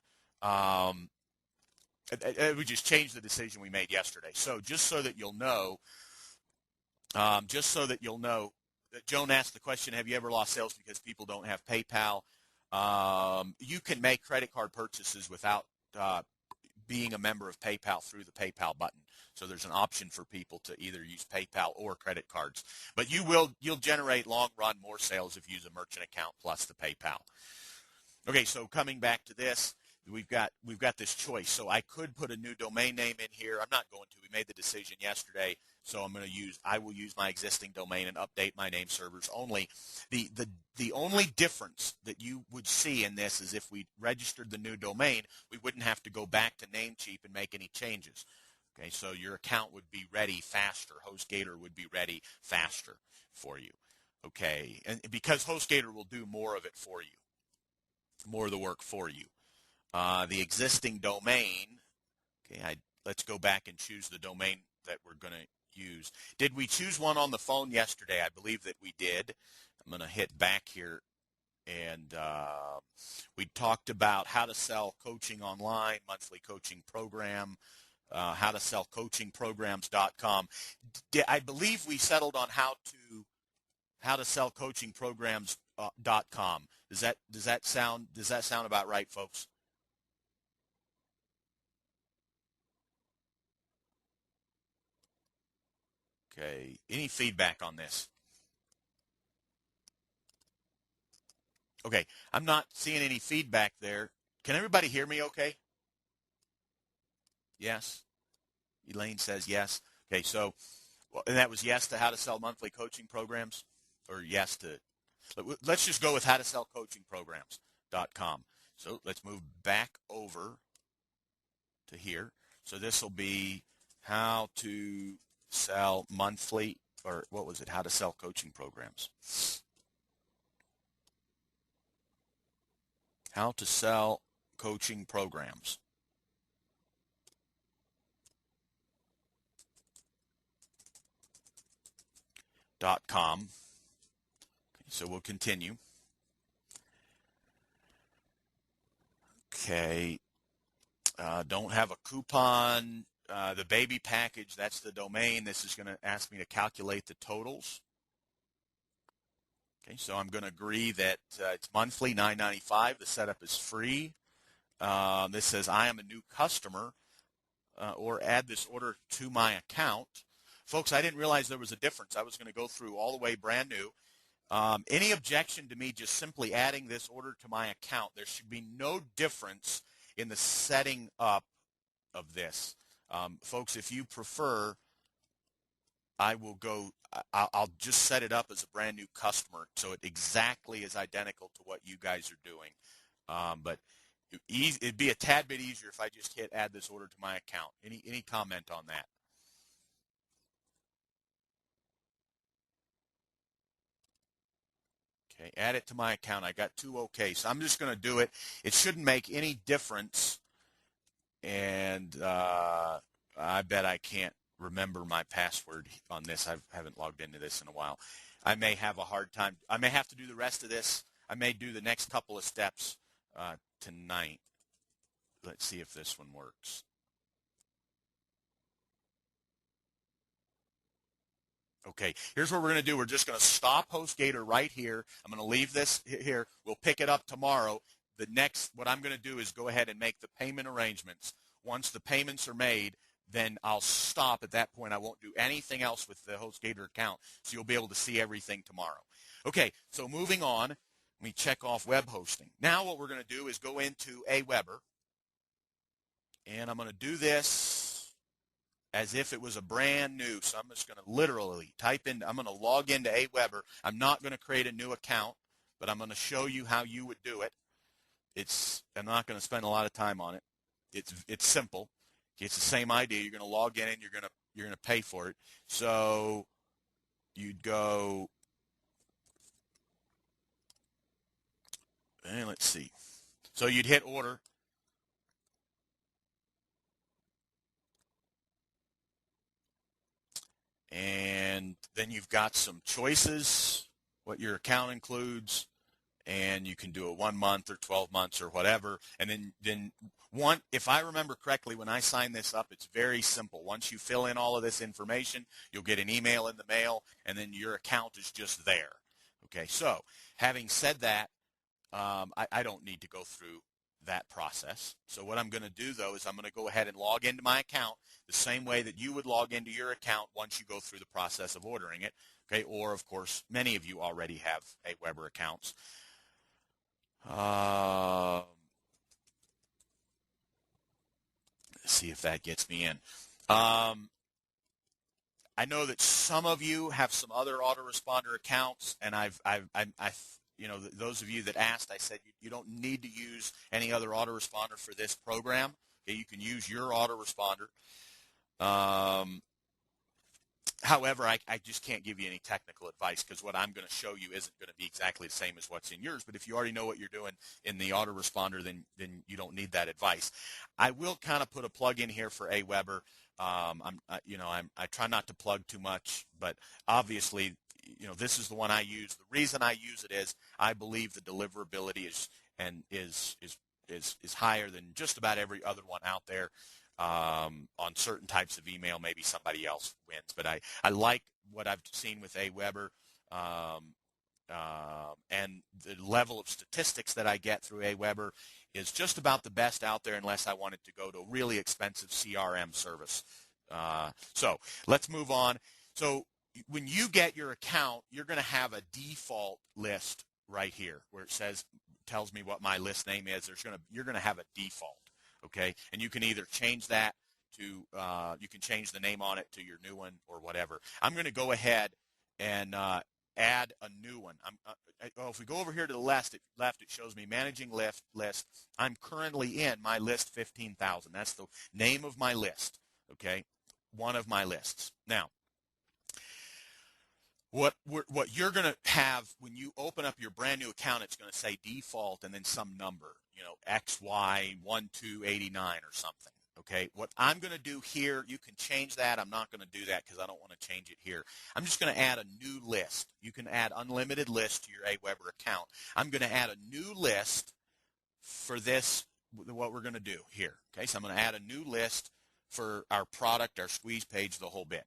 We just changed the decision we made yesterday. So just so that you'll know, Joan asked the question, have you ever lost sales because people don't have PayPal? You can make credit card purchases without being a member of PayPal through the PayPal button. So there's an option for people to either use PayPal or credit cards. But you'll generate long run more sales if you use a merchant account plus the PayPal. Okay, so coming back to this, we've got this choice. So I could put a new domain name in here. I'm not going to. We made the decision yesterday, so I will use my existing domain and update my name servers only. The only difference that you would see in this is if we registered the new domain, we wouldn't have to go back to Namecheap and make any changes. Okay, so your account would be ready faster. HostGator would be ready faster for you. Okay, and because HostGator will do more of it for you, more of the work for you. The existing domain, okay, let's go back and choose the domain that we're going to use. Did we choose one on the phone yesterday? I believe that we did. I'm going to hit back here, and we talked about how to sell coaching online, monthly coaching program, how to sell coachingprograms.com. I believe we settled on how to sell coachingprograms.com. Does that sound about right, folks? Okay. Any feedback on this? Okay. I'm not seeing any feedback there. Can everybody hear me okay? Yes. Elaine says yes. Okay. So, and that was yes to how to sell monthly coaching programs, or yes to, let's just go with how to sell coachingprograms.com. So let's move back over to here. So this will be how to sell monthly, or what was it? How to sell coaching programs. How to sell coaching programs. .com. Okay, so we'll continue. Okay. Don't have a coupon. The baby package, that's the domain. This is going to ask me to calculate the totals. Okay, so I'm going to agree that it's monthly, $9.95. The setup is free. This says I am a new customer, or add this order to my account. Folks, I didn't realize there was a difference. I was going to go through all the way brand new. Any objection to me just simply adding this order to my account? There should be no difference in the setting up of this. Folks, if you prefer, I'll just set it up as a brand new customer, so it exactly is identical to what you guys are doing. But it'd be a tad bit easier if I just hit add this order to my account. Any comment on that? Okay, add it to my account. I got 2 okay, so I'm just going to do it. It shouldn't make any difference, and I bet I can't remember my password on this. I haven't logged into this in a while. I may have a hard time. I may have to do the rest of this. I may do the next couple of steps tonight. Let's see if this one works. Okay, here's what we're going to do. We're just going to stop HostGator right here. I'm going to leave this here. We'll pick it up tomorrow. What I'm going to do is go ahead and make the payment arrangements. Once the payments are made, then I'll stop at that point. I won't do anything else with the HostGator account, so you'll be able to see everything tomorrow. Okay, so moving on, let me check off web hosting. Now what we're going to do is go into Aweber, and I'm going to do this as if it was a brand new. So I'm just going to literally I'm going to log into Aweber. I'm not going to create a new account, but I'm going to show you how you would do it. I'm not going to spend a lot of time on it. It's simple. It's the same idea. You're going to log in and you're going to pay for it. So you'd go, and let's see. So you'd hit order. Then you've got some choices, what your account includes, and you can do a 1 month or 12 months or whatever. And then if I remember correctly, when I sign this up, it's very simple. Once you fill in all of this information, you'll get an email in the mail, and then your account is just there. Okay, so having said that, I don't need to go through that process. So what I'm going to do, though, is I'm going to go ahead and log into my account the same way that you would log into your account once you go through the process of ordering it. Okay, or, of course, many of you already have AWeber accounts. Let's see if that gets me in. I know that some of you have some other autoresponder accounts, and those of you that asked, I said you don't need to use any other autoresponder for this program. Okay, you can use your autoresponder. However, I just can't give you any technical advice because what I'm going to show you isn't going to be exactly the same as what's in yours. But if you already know what you're doing in the autoresponder, then you don't need that advice. I will kind of put a plug in here for AWeber. I try not to plug too much, but obviously, this is the one I use. The reason I use it is I believe the deliverability is higher than just about every other one out there. On certain types of email, maybe somebody else wins. But I like what I've seen with AWeber, and the level of statistics that I get through AWeber is just about the best out there unless I wanted to go to a really expensive CRM service. So let's move on. So when you get your account, you're going to have a default list right here where it tells me what my list name is. You're going to have a default. Okay, and you can either change that to, you can change the name on it to your new one or whatever. I'm going to go ahead and add a new one. If we go over here to the left, it shows me managing list. I'm currently in my list 15,000. That's the name of my list, okay, one of my lists. Now, what you're going to have when you open up your brand new account, it's going to say default and then some number, XY1289 or something. Okay, what I'm going to do here, you can change that. I'm not going to do that because I don't want to change it here. I'm just going to add a new list. You can add unlimited lists to your AWeber account. I'm going to add a new list for this, what we're going to do here. Okay, so I'm going to add a new list for our product, our squeeze page, the whole bit.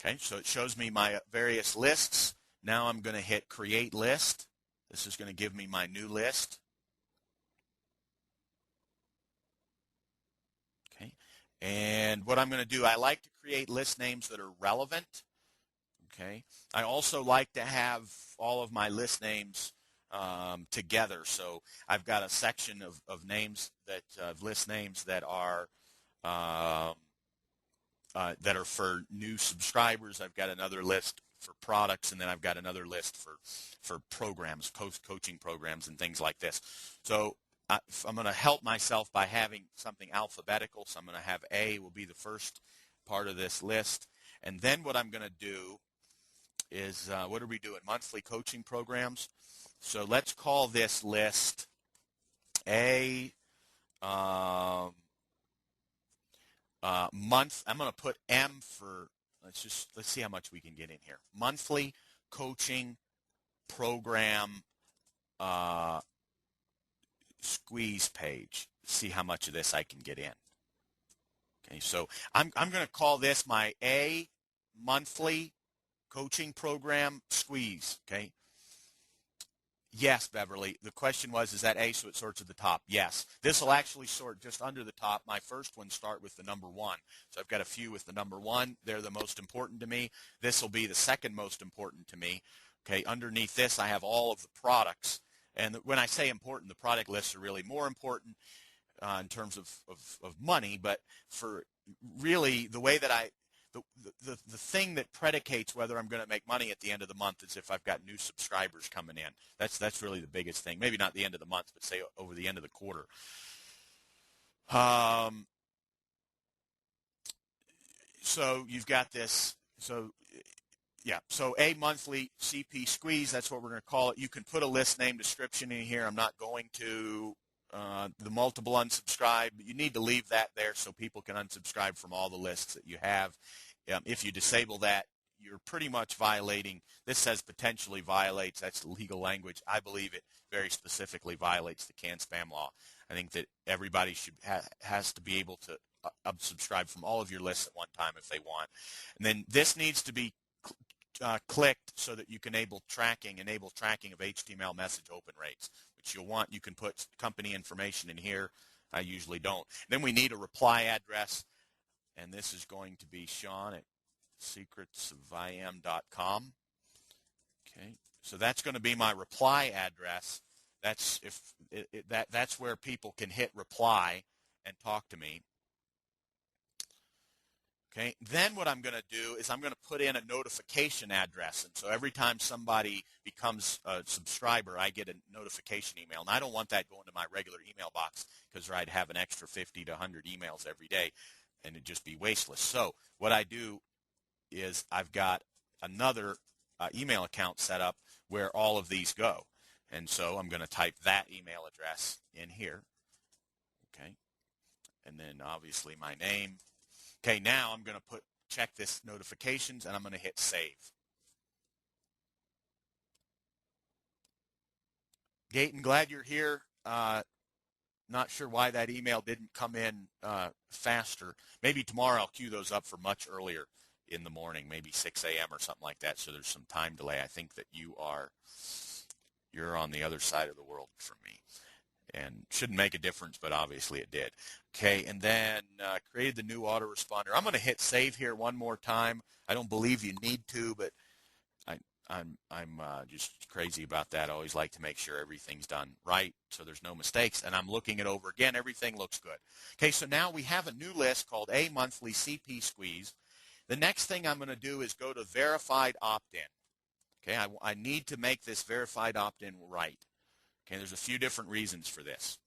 Okay, so it shows me my various lists. Now I'm going to hit Create List. This is going to give me my new list. Okay, and what I'm going to do, I like to create list names that are relevant. Okay, I also like to have all of my list names together. So I've got a section of names of list names that are for new subscribers. I've got another list for products, and then I've got another list for programs, coaching programs, and things like this. So I'm going to help myself by having something alphabetical. So I'm going to have A will be the first part of this list. And then what I'm going to do is, what are we doing? Monthly coaching programs. So let's call this list A month. I'm going to put M for, let's see how much we can get in here. Monthly coaching program squeeze page. See how much of this I can get in. Okay, so I'm going to call this my A monthly coaching program squeeze. Okay. Yes, Beverly. The question was, is that A so it sorts at the top? Yes. This will actually sort just under the top. My first ones start with the number 1. So I've got a few with the number 1. They're the most important to me. This will be the second most important to me. Okay, underneath this I have all of the products. And when I say important, the product lists are really more important in terms of money. But for really the way that the thing that predicates whether I'm going to make money at the end of the month is if I've got new subscribers coming in. That's really the biggest thing. Maybe not the end of the month, but say over the end of the quarter. So you've got this. So yeah. So a monthly CP squeeze. That's what we're going to call it. You can put a list name description in here. I'm not going to. The multiple unsubscribe. You need to leave that there so people can unsubscribe from all the lists that you have. If you disable that, you're pretty much violating. This says potentially violates. That's legal language. I believe it very specifically violates the CAN-SPAM law. I think that everybody has to be able to unsubscribe from all of your lists at one time if they want. And then this needs to be clicked so that you can enable tracking of HTML message open rates, which you'll want. You can put company information in here. I usually don't. Then we need a reply address, and this is going to be Sean at secretsofim.com. Okay, so that's going to be my reply address. That's that's where people can hit reply and talk to me. Okay, then what I'm going to do is I'm going to put in a notification address. And so every time somebody becomes a subscriber, I get a notification email. And I don't want that going to my regular email box because I'd have an extra 50 to 100 emails every day and it'd just be wasteless. So what I do is I've got another email account set up where all of these go. And so I'm going to type that email address in here. Okay, and then obviously my name. Okay, now I'm going to check this notifications, and I'm going to hit save. Gayton, glad you're here. Not sure why that email didn't come in faster. Maybe tomorrow I'll queue those up for much earlier in the morning, maybe 6 a.m. or something like that, so there's some time delay. I think that you're on the other side of the world from me. And shouldn't make a difference, but obviously it did. Okay, and then created the new autoresponder. I'm going to hit save here one more time. I don't believe you need to, but I'm just crazy about that. I always like to make sure everything's done right so there's no mistakes. And I'm looking it over again. Everything looks good. Okay, so now we have a new list called A Monthly CP Squeeze. The next thing I'm going to do is go to verified opt-in. Okay, I need to make this verified opt-in right. Okay, there's a few different reasons for this.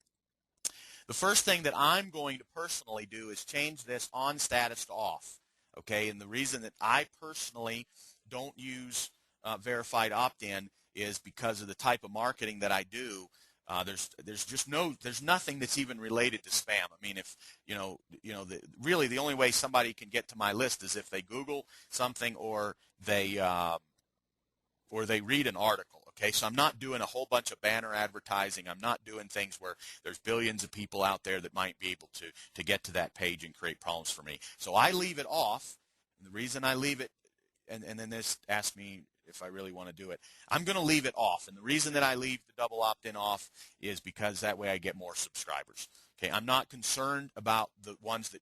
The first thing that I'm going to personally do is change this on status to off. Okay, and the reason that I personally don't use verified opt-in is because of the type of marketing that I do. There's nothing that's even related to spam. I mean, if really the only way somebody can get to my list is if they Google something or they read an article. Okay, so I'm not doing a whole bunch of banner advertising. I'm not doing things where there's billions of people out there that might be able to get to that page and create problems for me. So I leave it off. And the reason I leave it, and then this asks me if I really want to do it, I'm going to leave it off. And the reason that I leave the double opt-in off is because that way I get more subscribers. Okay, I'm not concerned about the ones that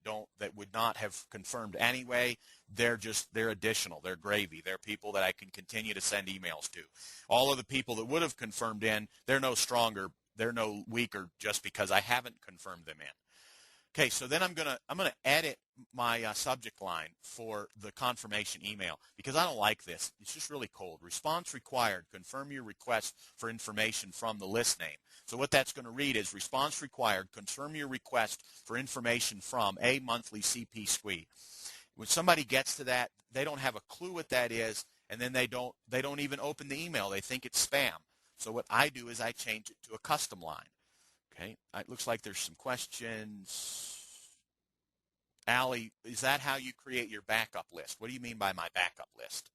would not have confirmed anyway. They're additional. They're gravy. They're people that I can continue to send emails to. All of the people that would have confirmed in, they're no stronger. They're no weaker just because I haven't confirmed them in. Okay, so then I'm gonna edit my subject line for the confirmation email because I don't like this. It's just really cold. Response required. Confirm your request for information from the list name. So what that's going to read is response required. Confirm your request for information from A Monthly CP Squee. When somebody gets to that, they don't have a clue what that is, and then they don't even open the email. They think it's spam. So what I do is I change it to a custom line. Okay, it looks like there's some questions. Allie, is that how you create your backup list? What do you mean by my backup list?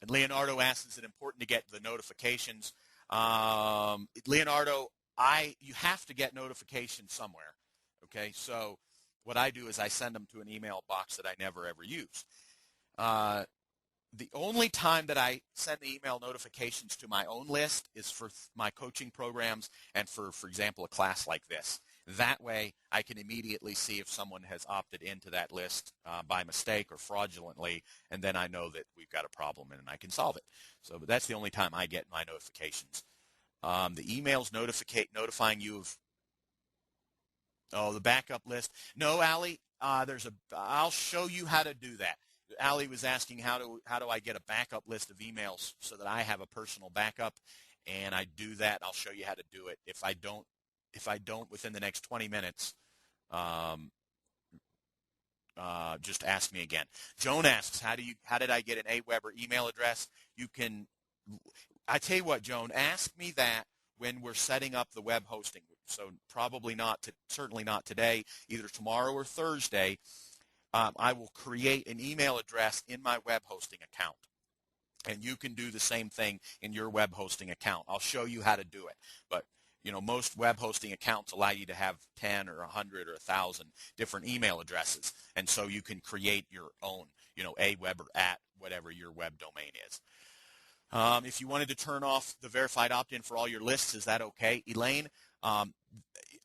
And Leonardo asks, is it important to get the notifications? Leonardo, you have to get notifications somewhere. Okay, so what I do is I send them to an email box that I never ever use. The only time that I send the email notifications to my own list is for my coaching programs and for example, a class like this. That way, I can immediately see if someone has opted into that list by mistake or fraudulently, and then I know that we've got a problem and I can solve it. So, but that's the only time I get my notifications. The emails notifying you of the backup list. No, Allie, I'll show you how to do that. Allie was asking how do I get a backup list of emails so that I have a personal backup, and I do that. I'll show you how to do it. If I don't within the next 20 minutes, just ask me again. Joan asks, how did I get an AWeber email address? I tell you what, Joan, ask me that when we're setting up the web hosting. So probably certainly not today, either tomorrow or Thursday. I will create an email address in my web hosting account. And you can do the same thing in your web hosting account. I'll show you how to do it. But most web hosting accounts allow you to have 10 or 100 or 1,000 different email addresses. And so you can create your own, AWeber at whatever your web domain is. If you wanted to turn off the verified opt-in for all your lists, is that okay? Elaine,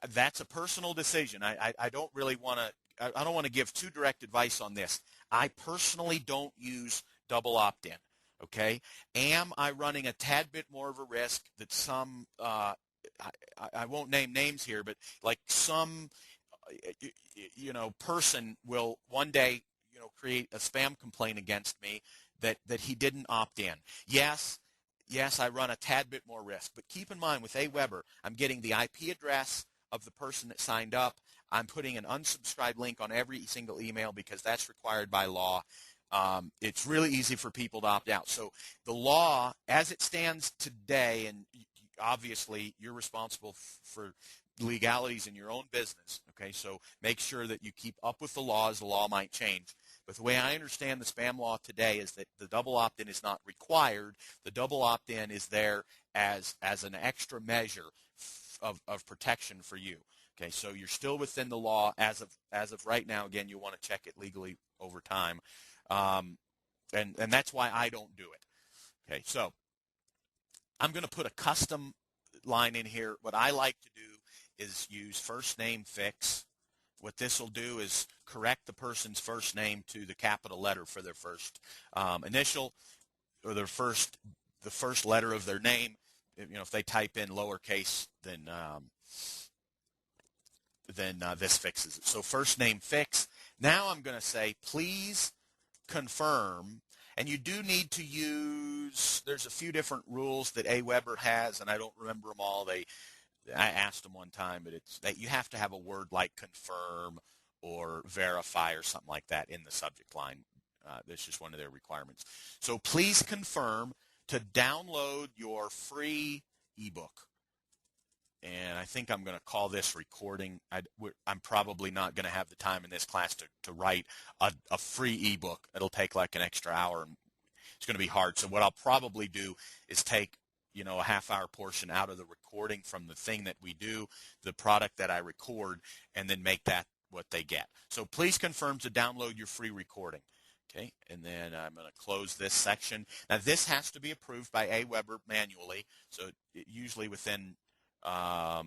that's a personal decision. I don't really want to, I don't want to give too direct advice on this. I personally don't use double opt-in. Okay. Am I running a tad bit more of a risk that some, I won't name names here, but like some, person will one day, create a spam complaint against me that he didn't opt in. Yes, I run a tad bit more risk, but keep in mind with AWeber, I'm getting the IP address of the person that signed up. I'm putting an unsubscribe link on every single email because that's required by law. It's really easy for people to opt out. So the law, as it stands today, and obviously you're responsible for legalities in your own business, okay? So make sure that you keep up with the law as the law might change. But the way I understand the spam law today is that the double opt-in is not required. The double opt-in is there as an extra measure of protection for you. Okay, so you're still within the law as of right now. Again, you want to check it legally over time. And that's why I don't do it. Okay, so I'm going to put a custom line in here. What I like to do is use first name fix. What this will do is correct the person's first name to the capital letter for their first initial, or the first letter of their name. If they type in lowercase, then this fixes it. So first name fix. Now I'm going to say, please confirm, and you do need to use, there's a few different rules that AWeber has, and I don't remember them all. I asked them one time, but it's that you have to have a word like confirm or verify or something like that in the subject line. That's just one of their requirements. So please confirm to download your free ebook. And I think I'm going to call this recording. I'm probably not going to have the time in this class to write a free ebook. It'll take like an extra hour, and it's going to be hard. So what I'll probably do is take a half-hour portion out of the recording from the thing that we do, the product that I record, and then make that what they get. So please confirm to download your free recording. Okay, and then I'm going to close this section. Now this has to be approved by AWeber manually, so usually within a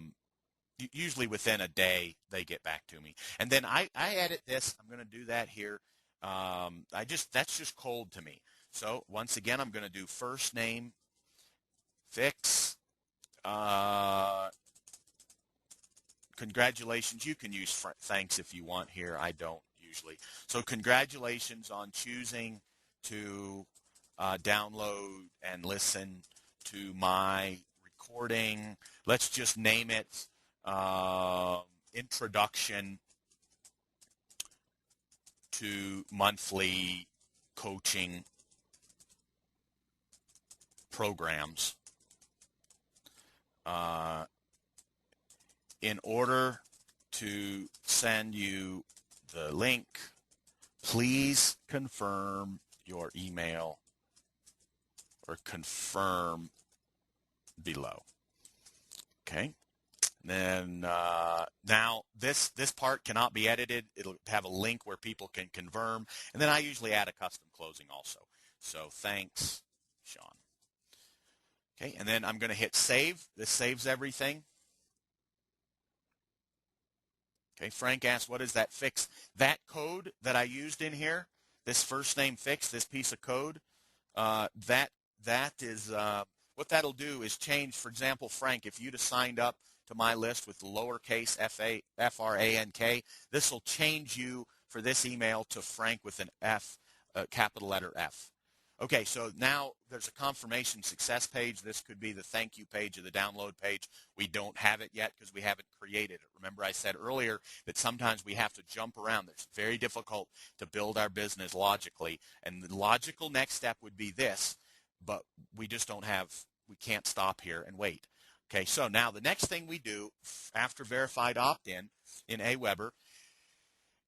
day they get back to me. And then I edit this. I'm going to do that here. That's just cold to me. So once again, I'm going to do first name fix. Congratulations. You can use thanks if you want here. I don't usually. So congratulations on choosing to download and listen to my recording. Let's just name it Introduction to Monthly Coaching Programs. In order to send you the link, please confirm your email or confirm below. Okay. And then now this part cannot be edited. It'll have a link where people can confirm. And then I usually add a custom closing also. So thanks, Sean. Okay, and then I'm going to hit save. This saves everything. Okay, Frank asked, what is that fix? That code that I used in here, this first name fix, this piece of code, that is, what that'll do is change, for example, Frank, if you'd have signed up to my list with the lowercase F-R-A-N-K, this will change you for this email to Frank with an F, capital letter F. Okay, so now there's a confirmation success page. This could be the thank you page or the download page. We don't have it yet because we haven't created it. Remember I said earlier that sometimes we have to jump around. It's very difficult to build our business logically. And the logical next step would be this, but we just don't have, we can't stop here and wait. Okay, so now the next thing we do after verified opt-in in AWeber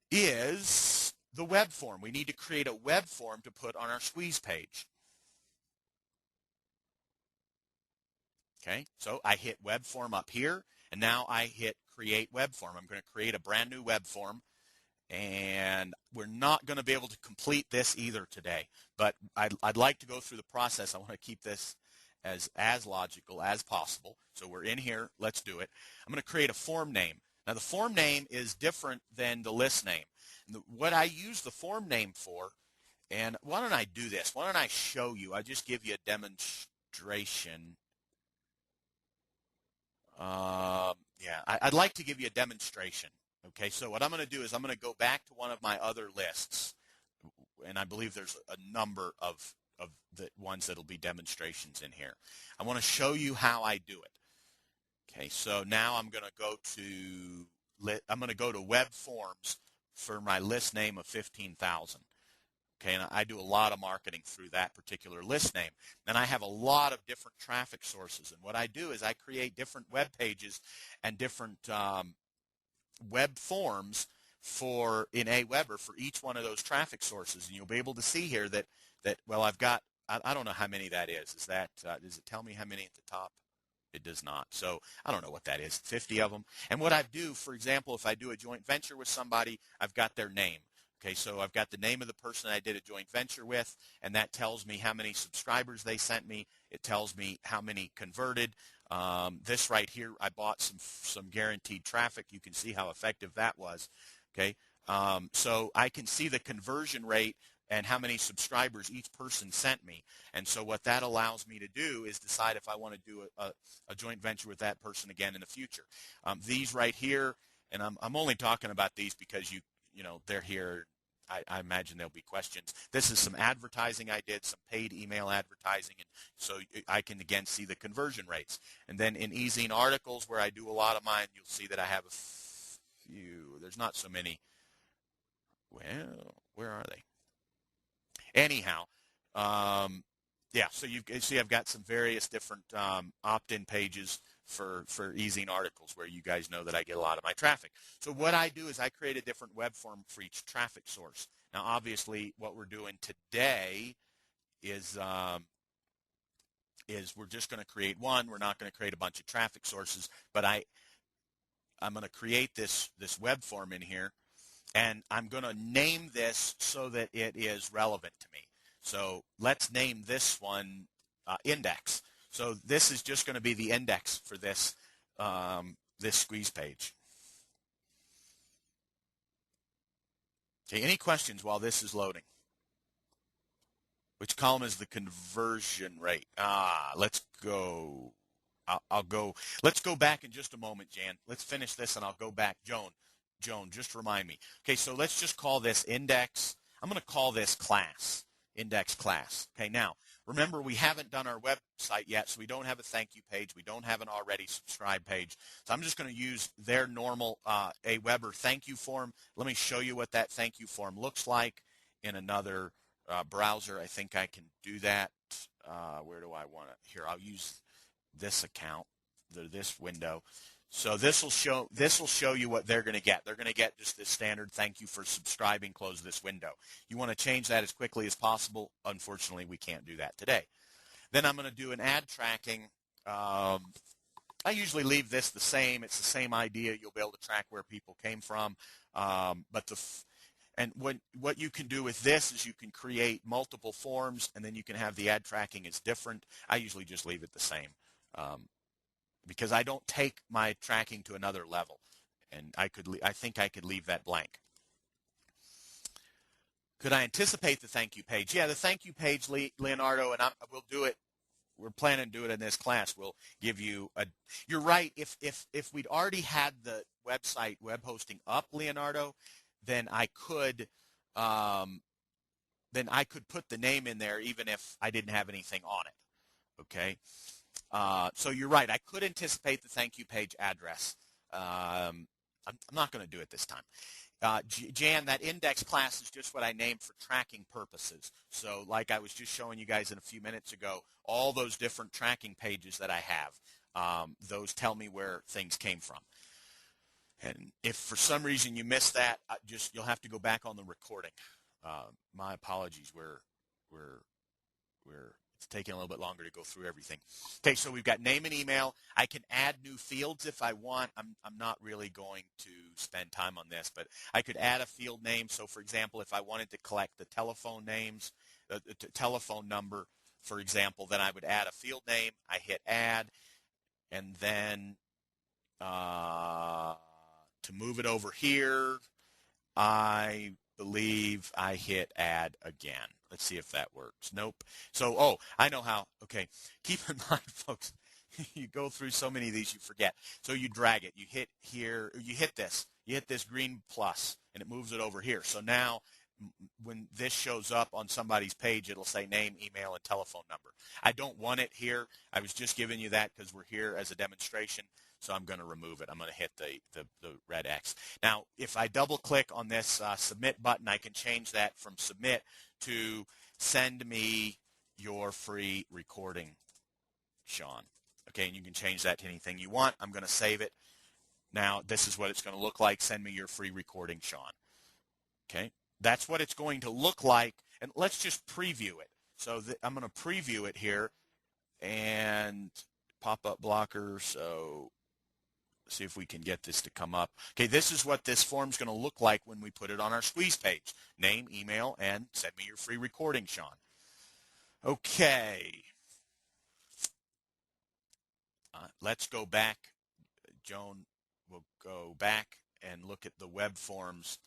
is the web form. We need to create a web form to put on our squeeze page. Okay, so I hit web form up here, and now I hit create web form. I'm going to create a brand new web form, and we're not going to be able to complete this either today, but I'd like to go through the process. I want to keep this as logical as possible. So we're in here. Let's do it. I'm going to create a form name. Now, the form name is different than the list name. What I use the form name for, and why don't I do this? Why don't I show you? I'll just give you a demonstration. I'd like to give you a demonstration. Okay, so what I'm going to do is I'm going to go back to one of my other lists, and I believe there's a number of the ones that'll be demonstrations in here. I want to show you how I do it. Okay, so now I'm going to go to web forms for my list name of 15,000. Okay, and I do a lot of marketing through that particular list name. And I have a lot of different traffic sources. And what I do is I create different web pages and different web forms in Aweber for each one of those traffic sources. And you'll be able to see here that well, I've got, I don't know how many that is. Does it tell me how many at the top? It does not. So I don't know what that is, 50 of them. And what I do, for example, if I do a joint venture with somebody, I've got their name. Okay, so I've got the name of the person I did a joint venture with, and that tells me how many subscribers they sent me. It tells me how many converted. This right here, I bought some guaranteed traffic. You can see how effective that was. Okay, so I can see the conversion rate and how many subscribers each person sent me. And so what that allows me to do is decide if I want to do a joint venture with that person again in the future. These right here, and I'm only talking about these because they're here. I imagine there'll be questions. This is some advertising I did, some paid email advertising, and so I can again see the conversion rates. And then in eZine articles, where I do a lot of mine, you'll see that I have a few. There's not so many. Well, where are they? Anyhow, so you see I've got some various different opt-in pages for eZine articles where you guys know that I get a lot of my traffic. So what I do is I create a different web form for each traffic source. Now, obviously, what we're doing today is we're just going to create one. We're not going to create a bunch of traffic sources, but I'm going to create this web form in here, and I'm going to name this so that it is relevant to me. So let's name this one index. So this is just going to be the index for this this squeeze page. Okay, any questions while this is loading? Which column is the conversion rate? Let's go. I'll go. Let's go back in just a moment, Jan. Let's finish this, and I'll go back. Joan, just remind me. Okay, so let's just call this index. I'm going to call this class, index class. Okay, now, remember, we haven't done our website yet, so we don't have a thank you page. We don't have an already subscribed page. So I'm just going to use their normal Aweber thank you form. Let me show you what that thank you form looks like in another browser. I think I can do that. Where do I want it? Here, I'll use this account, this window. So this will show you what they're going to get. They're going to get just this standard thank you for subscribing, close this window. You want to change that as quickly as possible. Unfortunately, we can't do that today. Then I'm going to do an ad tracking. I usually leave this the same. It's the same idea. You'll be able to track where people came from. What you can do with this is you can create multiple forms, and then you can have the ad tracking is different. I usually just leave it the same. Because I don't take my tracking to another level, and I think I could leave that blank. Could I anticipate the thank you page? Yeah, the thank you page, Leonardo, and we'll do it. We're planning to do it in this class. We'll give you a. You're right. If we'd already had the website web hosting up, Leonardo, then I could put the name in there even if I didn't have anything on it. Okay. So you're right. I could anticipate the thank you page address. I'm not going to do it this time. Jan, that index class is just what I named for tracking purposes. So like I was just showing you guys in a few minutes ago, all those different tracking pages that I have, those tell me where things came from. And if for some reason you missed that, you'll have to go back on the recording. My apologies. It's taking a little bit longer to go through everything. Okay, so we've got name and email. I can add new fields if I want. I'm not really going to spend time on this, but I could add a field name. So, for example, if I wanted to collect the telephone names, the telephone number, for example, then I would add a field name. I hit add, and then to move it over here, I believe I hit add again. Let's see if that works. Nope. So, I know how. Okay. Keep in mind, folks, you go through so many of these, you forget. So you drag it. You hit here. You hit this. You hit this green plus, and it moves it over here. So now when this shows up on somebody's page, it'll say name, email, and telephone number. I don't want it here. I was just giving you that because we're here as a demonstration. So I'm going to remove it. I'm going to hit the red X. Now, if I double-click on this submit button, I can change that from submit to send me your free recording, Sean. Okay, and you can change that to anything you want. I'm going to save it. Now, this is what it's going to look like. Send me your free recording, Sean. Okay, that's what it's going to look like. And let's just preview it. So I'm going to preview it here and pop-up blocker. So see if we can get this to come up. Okay, this is what this form's going to look like when we put it on our squeeze page. Name, email, and send me your free recording, Sean. Okay. Let's go back. Joan will go back and look at the web forms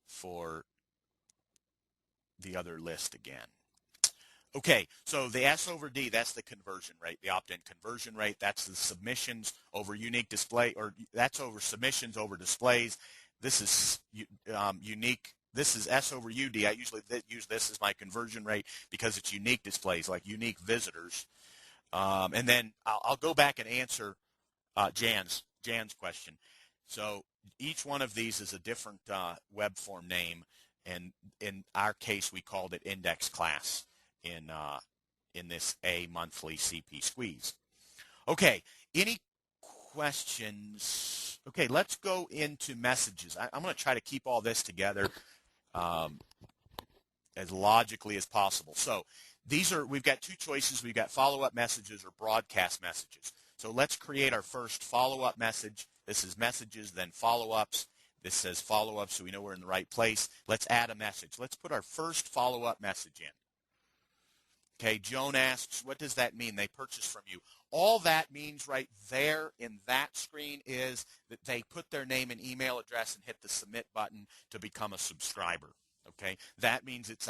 for the other list again. Okay, so the S over D, that's the conversion rate, the opt-in conversion rate. That's the submissions over unique display, or that's over submissions over displays. This is unique. This is S over UD. I usually use this as my conversion rate because it's unique displays, like unique visitors. And then I'll go back and answer Jan's question. So each one of these is a different web form name, and in our case, we called it index class in this A monthly CP squeeze. Okay, any questions? Okay, let's go into messages. I'm going to try to keep all this together as logically as possible. So we've got two choices. We've got follow-up messages or broadcast messages. So let's create our first follow-up message. This is messages, then follow-ups. This says follow-up, so we know we're in the right place. Let's add a message. Let's put our first follow-up message in. Okay, Joan asks, what does that mean? They purchased from you. All that means right there in that screen is that they put their name and email address and hit the submit button to become a subscriber. Okay, that means it's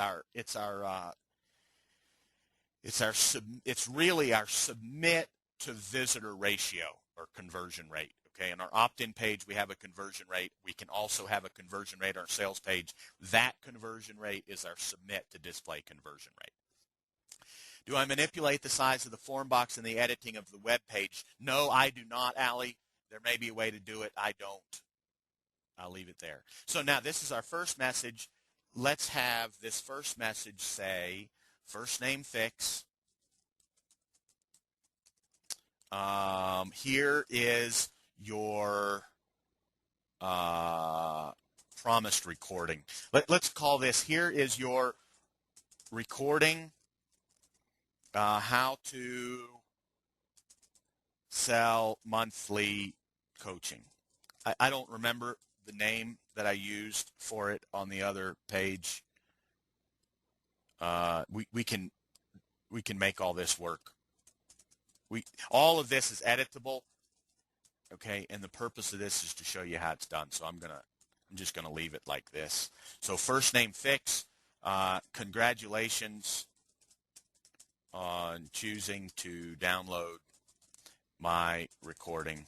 really our submit to visitor ratio or conversion rate. Okay, on our opt-in page, we have a conversion rate. We can also have a conversion rate on our sales page. That conversion rate is our submit to display conversion rate. Do I manipulate the size of the form box in the editing of the web page? No, I do not, Allie. There may be a way to do it. I don't. I'll leave it there. So now this is our first message. Let's have this first message say, first name fix. Here is your promised recording. Let's call this, here is your recording. How to sell monthly coaching. I don't remember the name that I used for it on the other page. We can make all this work. All of this is editable. Okay, and the purpose of this is to show you how it's done. So I'm just gonna leave it like this. So first name fix. Congratulations on choosing to download my recording,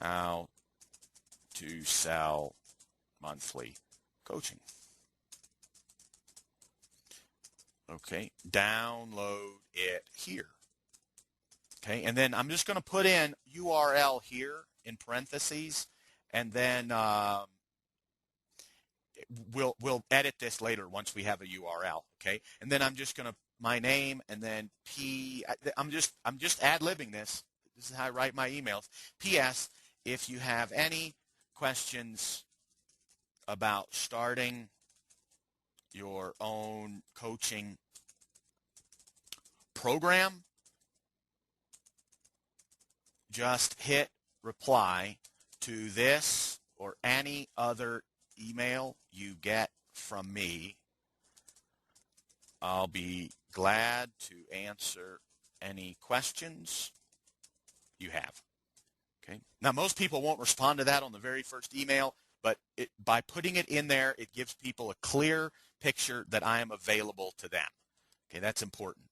How to Sell Monthly Coaching. Okay, download it here. Okay, and then I'm just going to put in URL here in parentheses, and then we'll edit this later once we have a URL. Okay, and then I'm just going to my name and then I'm just ad-libbing this. This is how I write my emails. P.S. if you have any questions about starting your own coaching program, just hit reply to this or any other email you get from me. I'll be glad to answer any questions you have. Okay. Now, most people won't respond to that on the very first email, but by putting it in there, it gives people a clear picture that I am available to them. Okay, that's important.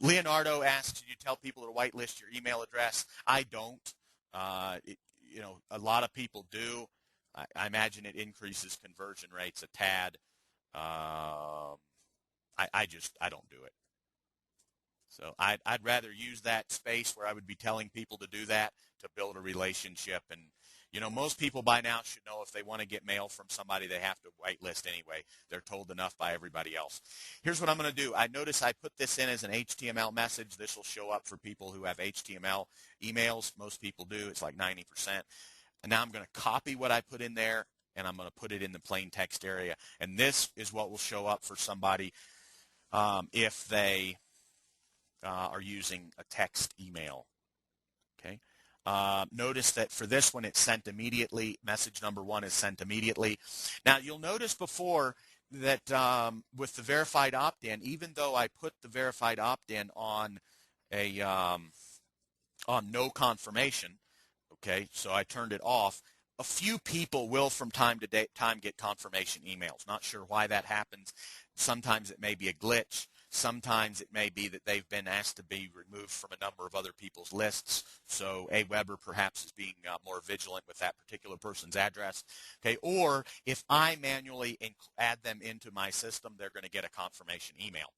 Leonardo asks, "Did you tell people to whitelist your email address?" I don't. A lot of people do. I imagine it increases conversion rates a tad. I don't do it. So I'd rather use that space where I would be telling people to do that to build a relationship. And, most people by now should know if they want to get mail from somebody, they have to whitelist anyway. They're told enough by everybody else. Here's what I'm going to do. I notice I put this in as an HTML message. This will show up for people who have HTML emails. Most people do. It's like 90%. And now I'm going to copy what I put in there, and I'm going to put it in the plain text area. And this is what will show up for somebody if they are using a text email. Okay. Notice that for this one, it's sent immediately. Message number 1 is sent immediately. Now, you'll notice before that with the verified opt-in, even though I put the verified opt-in on on no confirmation, okay, so I turned it off, a few people will from time to time get confirmation emails. Not sure why that happens. Sometimes it may be a glitch. Sometimes it may be that they've been asked to be removed from a number of other people's lists. So Aweber perhaps is being more vigilant with that particular person's address. Okay, or if I manually add them into my system, they're going to get a confirmation email.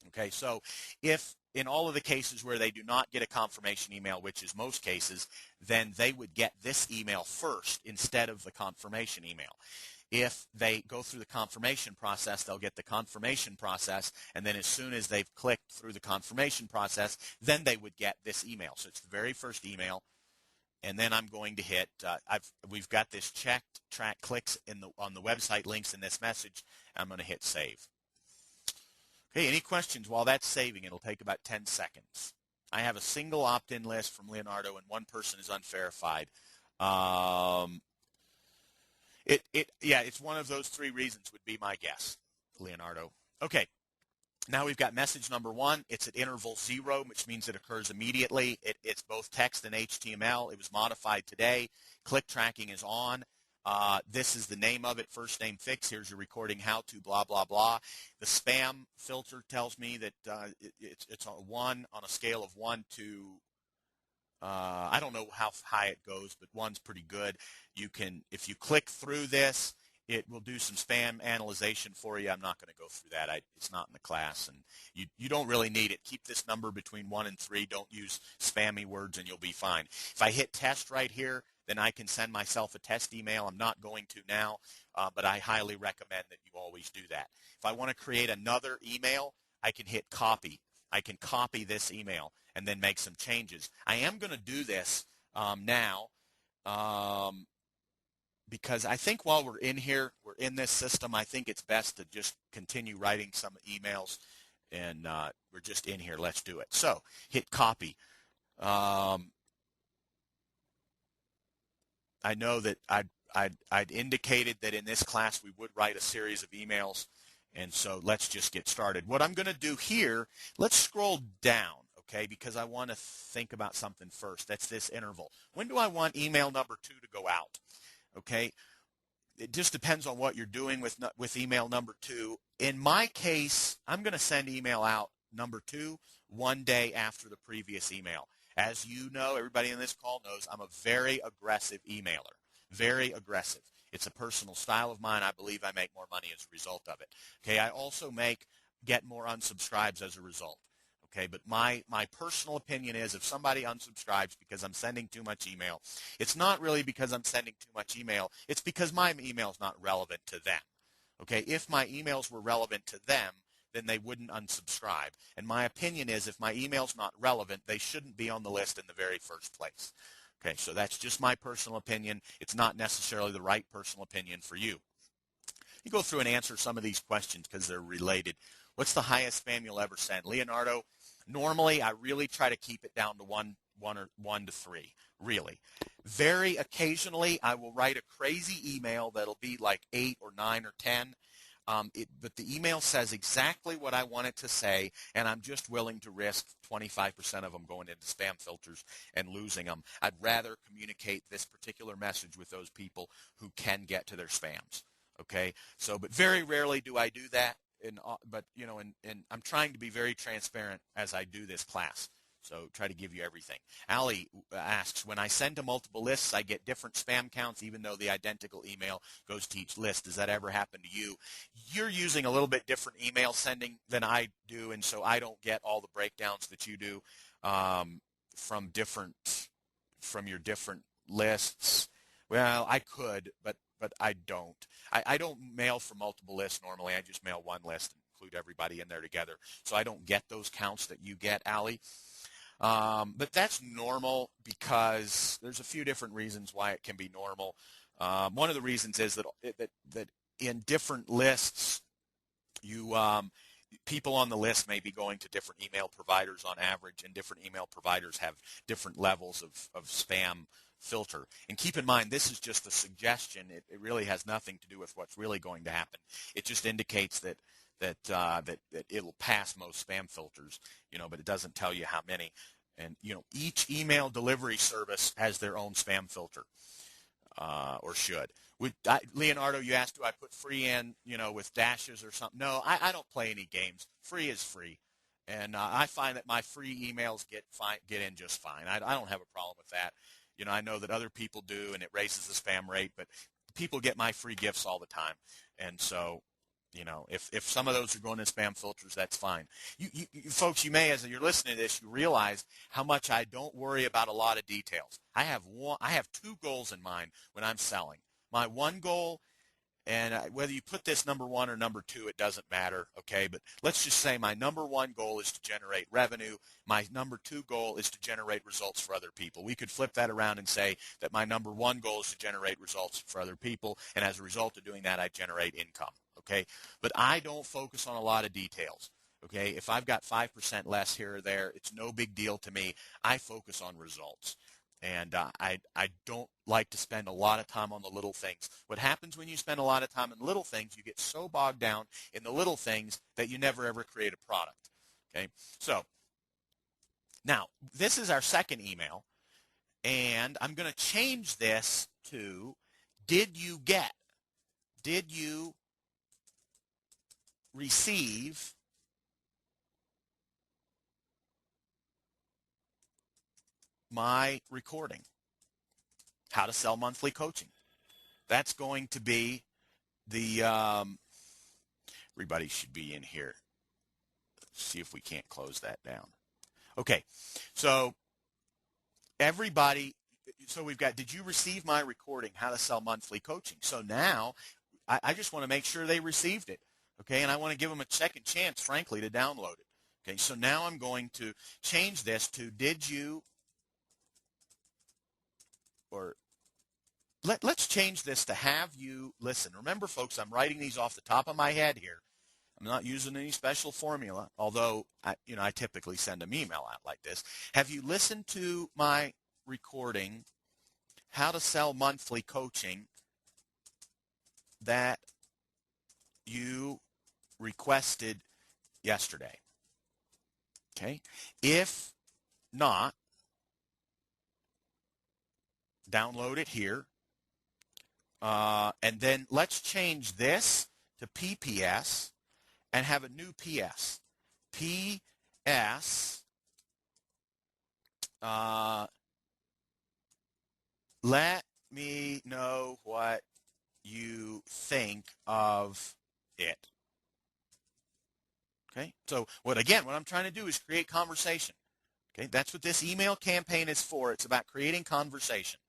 Okay, so if in all of the cases where they do not get a confirmation email, which is most cases, then they would get this email first instead of the confirmation email. If they go through the confirmation process, they'll get the confirmation process, and then as soon as they've clicked through the confirmation process, then they would get this email. So it's the very first email, and then I'm going to hit, we've got this checked, track clicks on the website links in this message. I'm going to hit save. Okay, any questions while that's saving? It'll take about 10 seconds. I have a single opt-in list from Leonardo, and one person is unverified. It's one of those 3 reasons would be my guess, Leonardo. Okay, now we've got message number 1. It's at interval 0, which means it occurs immediately. It's both text and HTML. It was modified today. Click tracking is on. This is the name of it, first name fix. Here's your recording how to, blah, blah, blah. The spam filter tells me that it's a 1 on a scale of 1 to I don't know how high it goes, but 1's pretty good. If you click through this, it will do some spam analyzation for you. I'm not going to go through that. It's not in the class, and you don't really need it. Keep this number between 1 and 3. Don't use spammy words, and you'll be fine. If I hit test right here, then I can send myself a test email. I'm not going to now, but I highly recommend that you always do that. If I want to create another email, I can hit copy. I can copy this email and then make some changes. I am going to do this now because I think while we're in here, we're in this system, I think it's best to just continue writing some emails, and we're just in here. Let's do it. So hit copy. I know that I'd indicated that in this class we would write a series of emails, and so let's just get started. What I'm going to do here, let's scroll down, okay, because I want to think about something first. That's this interval. When do I want email number 2 to go out? Okay, it just depends on what you're doing with email number 2. In my case, I'm going to send email out number 2 1 day after the previous email. As you know, everybody in this call knows I'm a very aggressive emailer, very aggressive. It's a personal style of mine. I believe I make more money as a result of it. Okay, I also get more unsubscribes as a result. Okay, but my personal opinion is if somebody unsubscribes because I'm sending too much email, it's not really because I'm sending too much email. It's because my email is not relevant to them. Okay, if my emails were relevant to them, then they wouldn't unsubscribe. And my opinion is if my email's not relevant, they shouldn't be on the list in the very first place. Okay, so that's just my personal opinion. It's not necessarily the right personal opinion for you. You go through and answer some of these questions because they're related. What's the highest spam you'll ever send? Leonardo, normally I really try to keep it down to one to three, really. Very occasionally I will write a crazy email that'll be like 8 or 9 or 10. But the email says exactly what I want it to say, and I'm just willing to risk 25% of them going into spam filters and losing them. I'd rather communicate this particular message with those people who can get to their spams. Okay, so but very rarely do I do that. But you know, and I'm trying to be very transparent as I do this class. So try to give you everything. Ali asks, when I send to multiple lists, I get different spam counts, even though the identical email goes to each list. Does that ever happen to you? You're using a little bit different email sending than I do, and so I don't get all the breakdowns that you do from your different lists. Well, I could, but I don't. I don't mail for multiple lists normally. I just mail one list and include everybody in there together. So I don't get those counts that you get, Ali. But that's normal because there's a few different reasons why it can be normal. One of the reasons is that in different lists, people on the list may be going to different email providers on average, and different email providers have different levels of spam filter. And keep in mind, this is just a suggestion. It really has nothing to do with what's really going to happen. It just indicates that it'll pass most spam filters, but it doesn't tell you how many. And each email delivery service has their own spam filter, or should. Leonardo, you asked, do I put free in, with dashes or something? No, I don't play any games. Free is free, and I find that my free emails get in just fine. I don't have a problem with that. I know that other people do, and it raises the spam rate, but people get my free gifts all the time, and so. If some of those are going in spam filters, that's fine. You folks, you may, as you're listening to this, you realize how much I don't worry about a lot of details. I have two goals in mind when I'm selling. My one goal, and whether you put this number one or number two, it doesn't matter, okay? But let's just say my number one goal is to generate revenue. My number two goal is to generate results for other people. We could flip that around and say that my number one goal is to generate results for other people, and as a result of doing that, I generate income, okay? But I don't focus on a lot of details, okay? If I've got 5% less here or there, it's no big deal to me. I focus on results. And I don't like to spend a lot of time on the little things. What happens when you spend a lot of time on little things, you get so bogged down in the little things that you never ever create a product. Okay? So now this is our second email, and I'm going to change this to did you receive my recording, How to Sell Monthly Coaching. That's going to be the, everybody should be in here. Let's see if we can't close that down. Okay, so everybody, so we've got, did you receive my recording, How to Sell Monthly Coaching? So now I just want to make sure they received it, okay, and I want to give them a second chance, frankly, to download it. Okay, so now I'm going to change this to did you, or let's change this to have you listen. Remember, folks, I'm writing these off the top of my head here. I'm not using any special formula, although I typically send them email out like this. Have you listened to my recording, How to Sell Monthly Coaching, that you requested yesterday? Okay. If not, download it here. And then let's change this to PPS and have a new PS. PS, let me know what you think of it. Okay, so what I'm trying to do is create conversation. Okay, that's what this email campaign is for. It's about creating conversation.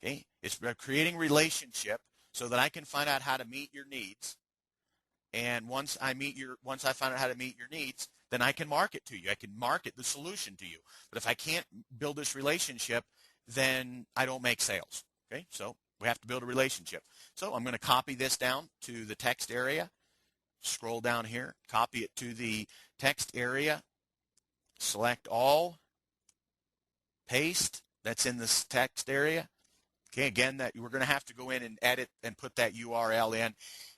Okay, it's about creating relationship so that I can find out how to meet your needs. And once I find out how to meet your needs, then I can market to you. I can market the solution to you. But if I can't build this relationship, then I don't make sales. Okay, so we have to build a relationship. So I'm going to copy this down to the text area, scroll down here, copy it to the text area, select all, paste, that's in this text area. Okay, again, that we're going to have to go in and edit and put that URL in.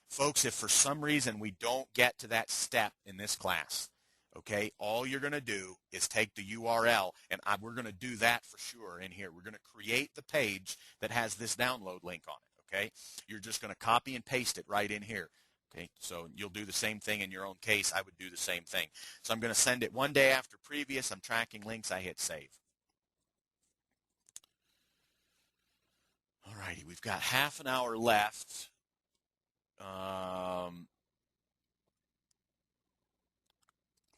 Folks, if for some reason we don't get to that step in this class, okay, all you're going to do is take the URL, and we're going to do that for sure in here. We're going to create the page that has this download link on it, okay? You're just going to copy and paste it right in here, okay? So you'll do the same thing in your own case. I would do the same thing. So I'm going to send it one day after previous. I'm tracking links. I hit save. All righty, we've got half an hour left.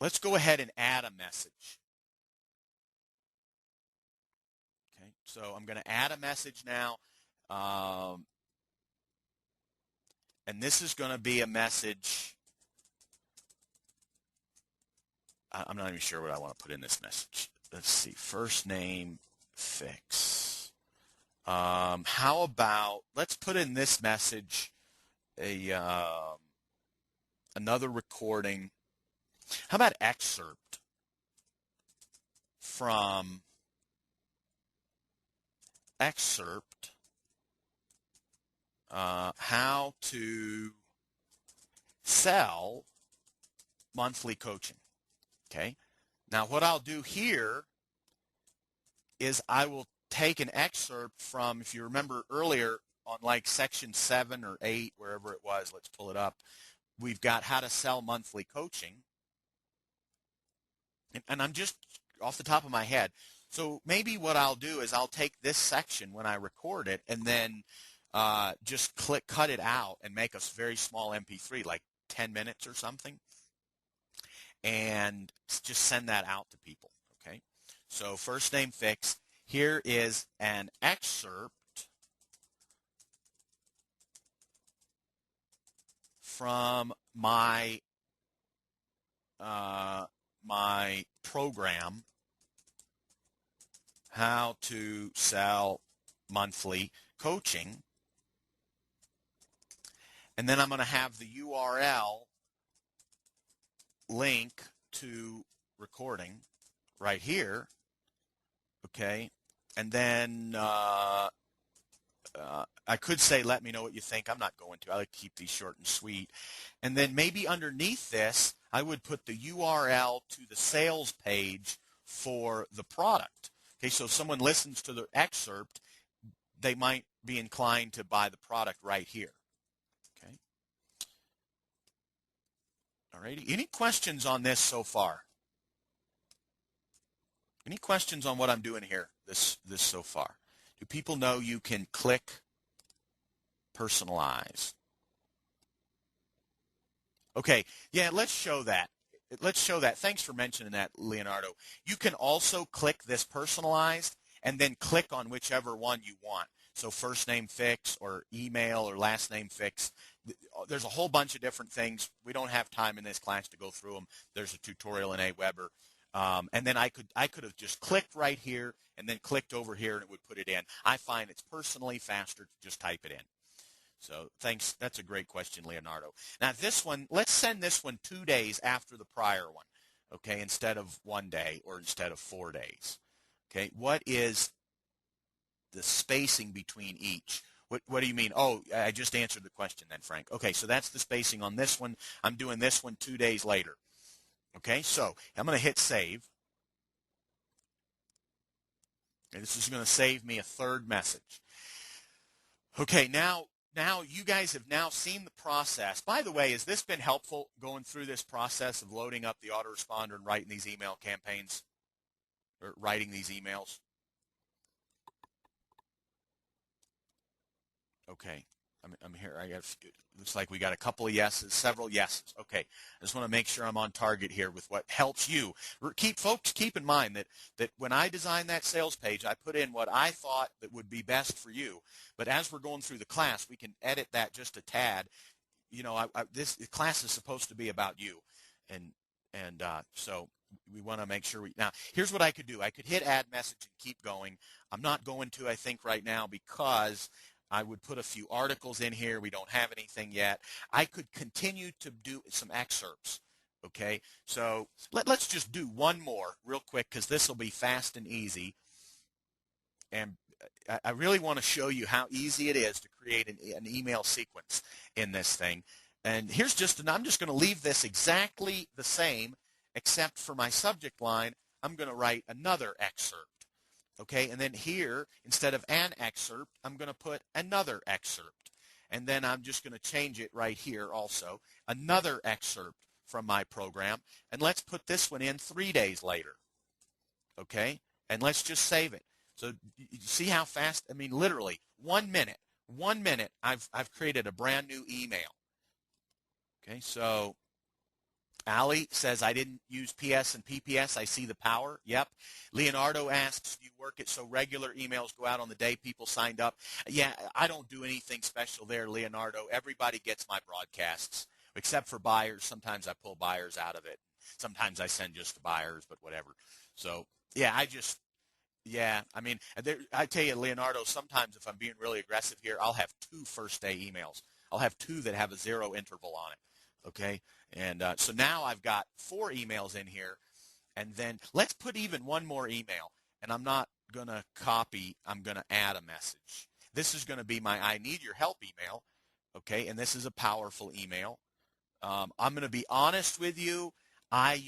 Let's go ahead and add a message. Okay, so I'm going to add a message now. And this is going to be a message. I'm not even sure what I want to put in this message. Let's see, first name fix. How about, let's put in this message another recording. How about excerpt from how to sell monthly coaching. Okay. Now what I'll do here is I will take an excerpt from, if you remember earlier on like section 7 or 8, wherever it was, let's pull it up. We've got how to sell monthly coaching. And I'm just off the top of my head. So maybe what I'll do is I'll take this section when I record it and then just cut it out and make a very small MP3, like 10 minutes or something, and just send that out to people, okay? So first name fix. Here is an excerpt from my my program, how to sell monthly coaching. And then I'm going to have the URL link to recording right here. Okay. And then I could say, let me know what you think. I'm not going to. I like to keep these short and sweet. And then maybe underneath this, I would put the URL to the sales page for the product. Okay, so if someone listens to the excerpt, they might be inclined to buy the product right here. Okay. All righty. Any questions on this so far? Any questions on what I'm doing here, this so far? Do people know you can click personalize? Okay, yeah, let's show that. Let's show that. Thanks for mentioning that, Leonardo. You can also click this personalized and then click on whichever one you want. So first name fix or email or last name fix. There's a whole bunch of different things. We don't have time in this class to go through them. There's a tutorial in Aweber. And then I could have just clicked right here and then clicked over here and it would put it in. I find it's personally faster to just type it in. So thanks. That's a great question, Leonardo. Now this one, let's send this one 2 days after the prior one, okay, instead of 1 day or instead of 4 days. Okay, what is the spacing between each? What do you mean? Oh, I just answered the question then, Frank. Okay, so that's the spacing on this one. I'm doing this one 2 days later. Okay, so I'm going to hit save. And this is going to save me a third message. Okay, now you guys have now seen the process. By the way, has this been helpful going through this process of loading up the autoresponder and writing these email campaigns or writing these emails? Okay, I'm here. Looks like we got a couple of yeses, several yeses. Okay, I just want to make sure I'm on target here with what helps you. Folks, keep in mind that when I designed that sales page, I put in what I thought that would be best for you. But as we're going through the class, we can edit that just a tad. You know, this class is supposed to be about you, and so we want to make sure now, here's what I could do. I could hit add message and keep going. I'm not going to, I think, right now because I would put a few articles in here. We don't have anything yet. I could continue to do some excerpts. Okay, so let's just do one more real quick because this will be fast and easy. And I really want to show you how easy it is to create an email sequence in this thing. And here's I'm just going to leave this exactly the same, except for my subject line, I'm going to write another excerpt. Okay, and then here, instead of an excerpt, I'm going to put another excerpt. And then I'm just going to change it right here also, another excerpt from my program. And let's put this one in 3 days later. Okay, and let's just save it. So you see how fast, I mean, literally 1 minute, I've created a brand new email. Okay, so Ali says, I didn't use PS and PPS. I see the power. Yep. Leonardo asks, do you work it so regular emails go out on the day people signed up? Yeah, I don't do anything special there, Leonardo. Everybody gets my broadcasts, except for buyers. Sometimes I pull buyers out of it. Sometimes I send just to buyers, but whatever. So, yeah, I mean, I tell you, Leonardo, sometimes if I'm being really aggressive here, I'll have 2 first-day emails. I'll have 2 that have a 0 interval on it, okay? And so now I've got 4 emails in here, and then let's put even one more email, and I'm not going to copy. I'm going to add a message. This is going to be my I need your help email, okay? And this is a powerful email. I'm going to be honest with you. I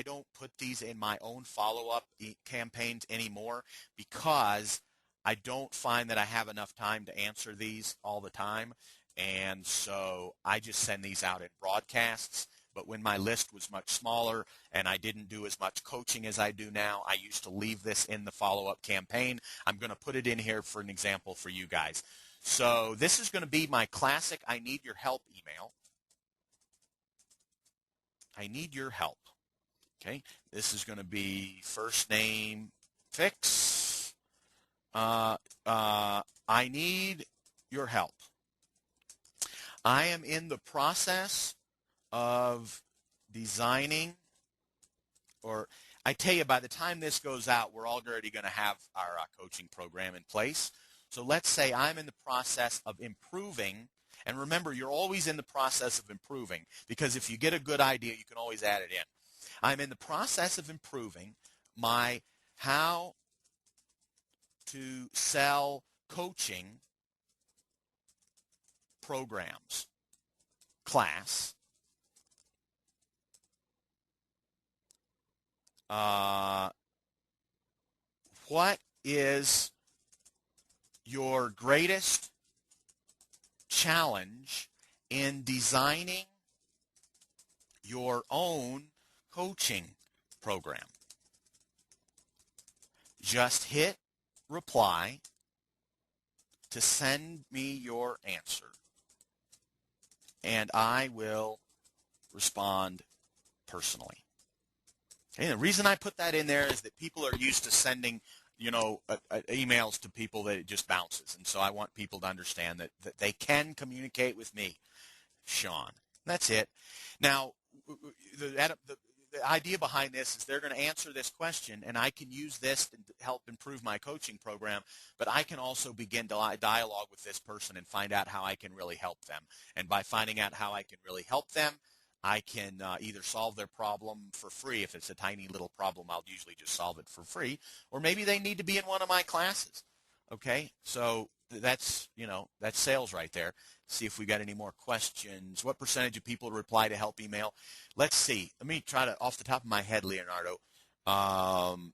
don't put these in my own follow-up campaigns anymore because I don't find that I have enough time to answer these all the time. And so I just send these out in broadcasts. But when my list was much smaller and I didn't do as much coaching as I do now, I used to leave this in the follow-up campaign. I'm going to put it in here for an example for you guys. So this is going to be my classic I need your help email. I need your help. Okay, this is going to be first name fix. I need your help. I am in the process of designing, or I tell you, by the time this goes out, we're already going to have our coaching program in place. So let's say I'm in the process of improving. And remember, you're always in the process of improving because if you get a good idea, you can always add it in. I'm in the process of improving my how to sell coaching programs class. What is your greatest challenge in designing your own coaching program? Just hit reply to send me your answer, and I will respond personally. And the reason I put that in there is that people are used to sending, emails to people that it just bounces. And so I want people to understand that they can communicate with me, Sean. That's it. Now, the idea behind this is they're going to answer this question, and I can use this to help improve my coaching program, but I can also begin dialogue with this person and find out how I can really help them. And by finding out how I can really help them, I can either solve their problem for free. If it's a tiny little problem, I'll usually just solve it for free. Or maybe they need to be in one of my classes. Okay, so that's sales right there. See if we got any more questions. What percentage of people reply to help email? Let's see. Let me try to, off the top of my head, Leonardo. Let's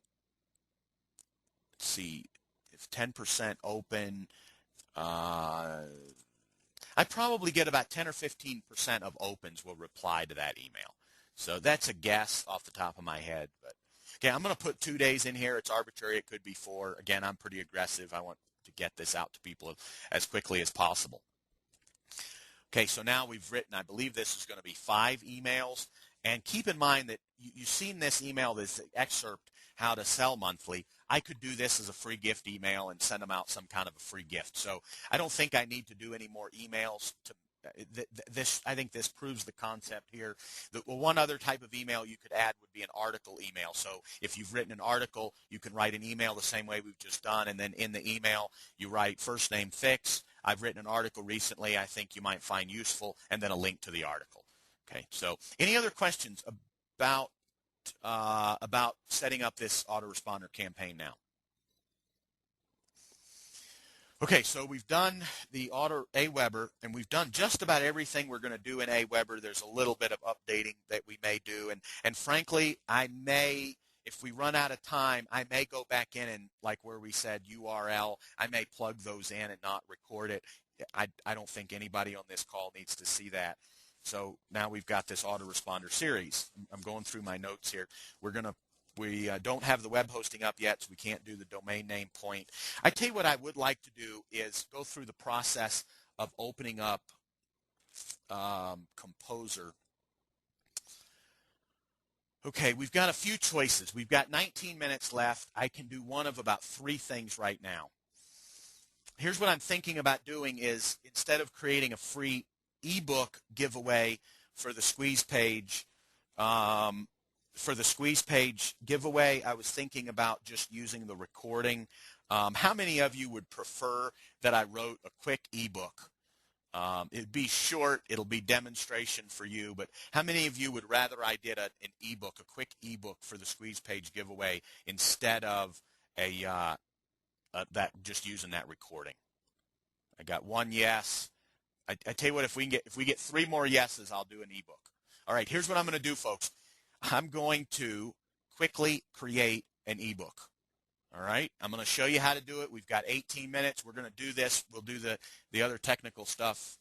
see. If 10% open, I probably get about 10 or 15% of opens will reply to that email. So that's a guess off the top of my head. But okay, I'm going to put 2 days in here. It's arbitrary. It could be 4. Again, I'm pretty aggressive. I want to get this out to people as quickly as possible. Okay, so now we've written, I believe this is going to be 5 emails. And keep in mind that you've seen this email, this excerpt, how to sell monthly. I could do this as a free gift email and send them out some kind of a free gift. So I don't think I need to do any more emails I think this proves the concept here. One other type of email you could add would be an article email. So if you've written an article, you can write an email the same way we've just done, and then in the email you write first name Fix. I've written an article recently I think you might find useful, and then a link to the article. Okay. So any other questions about setting up this autoresponder campaign now? Okay, so we've done the Aweber, and we've done just about everything we're going to do in Aweber. There's a little bit of updating that we may do, and frankly, I may, if we run out of time, I may go back in and, like where we said URL, I may plug those in and not record it. I don't think anybody on this call needs to see that. So now we've got this autoresponder series. I'm going through my notes here. We don't have the web hosting up yet, so we can't do the domain name point. I tell you what I would like to do is go through the process of opening up Composer. Okay, we've got a few choices. We've got 19 minutes left. I can do one of about 3 things right now. Here's what I'm thinking about doing is, instead of creating a free ebook giveaway for the squeeze page, giveaway, I was thinking about just using the recording. How many of you would prefer that I wrote a quick ebook? It'd be short, it'll be demonstration for you, but how many of you would rather I did an ebook, a quick ebook for the squeeze page giveaway instead of that just using that recording? I got 1 yes. I tell you what, if we get 3 more yeses, I'll do an ebook. All right, here's what I'm going to do, folks. I'm going to quickly create an ebook. All right, I'm going to show you how to do it. We've got 18 minutes. We're going to do this. We'll do the other technical stuff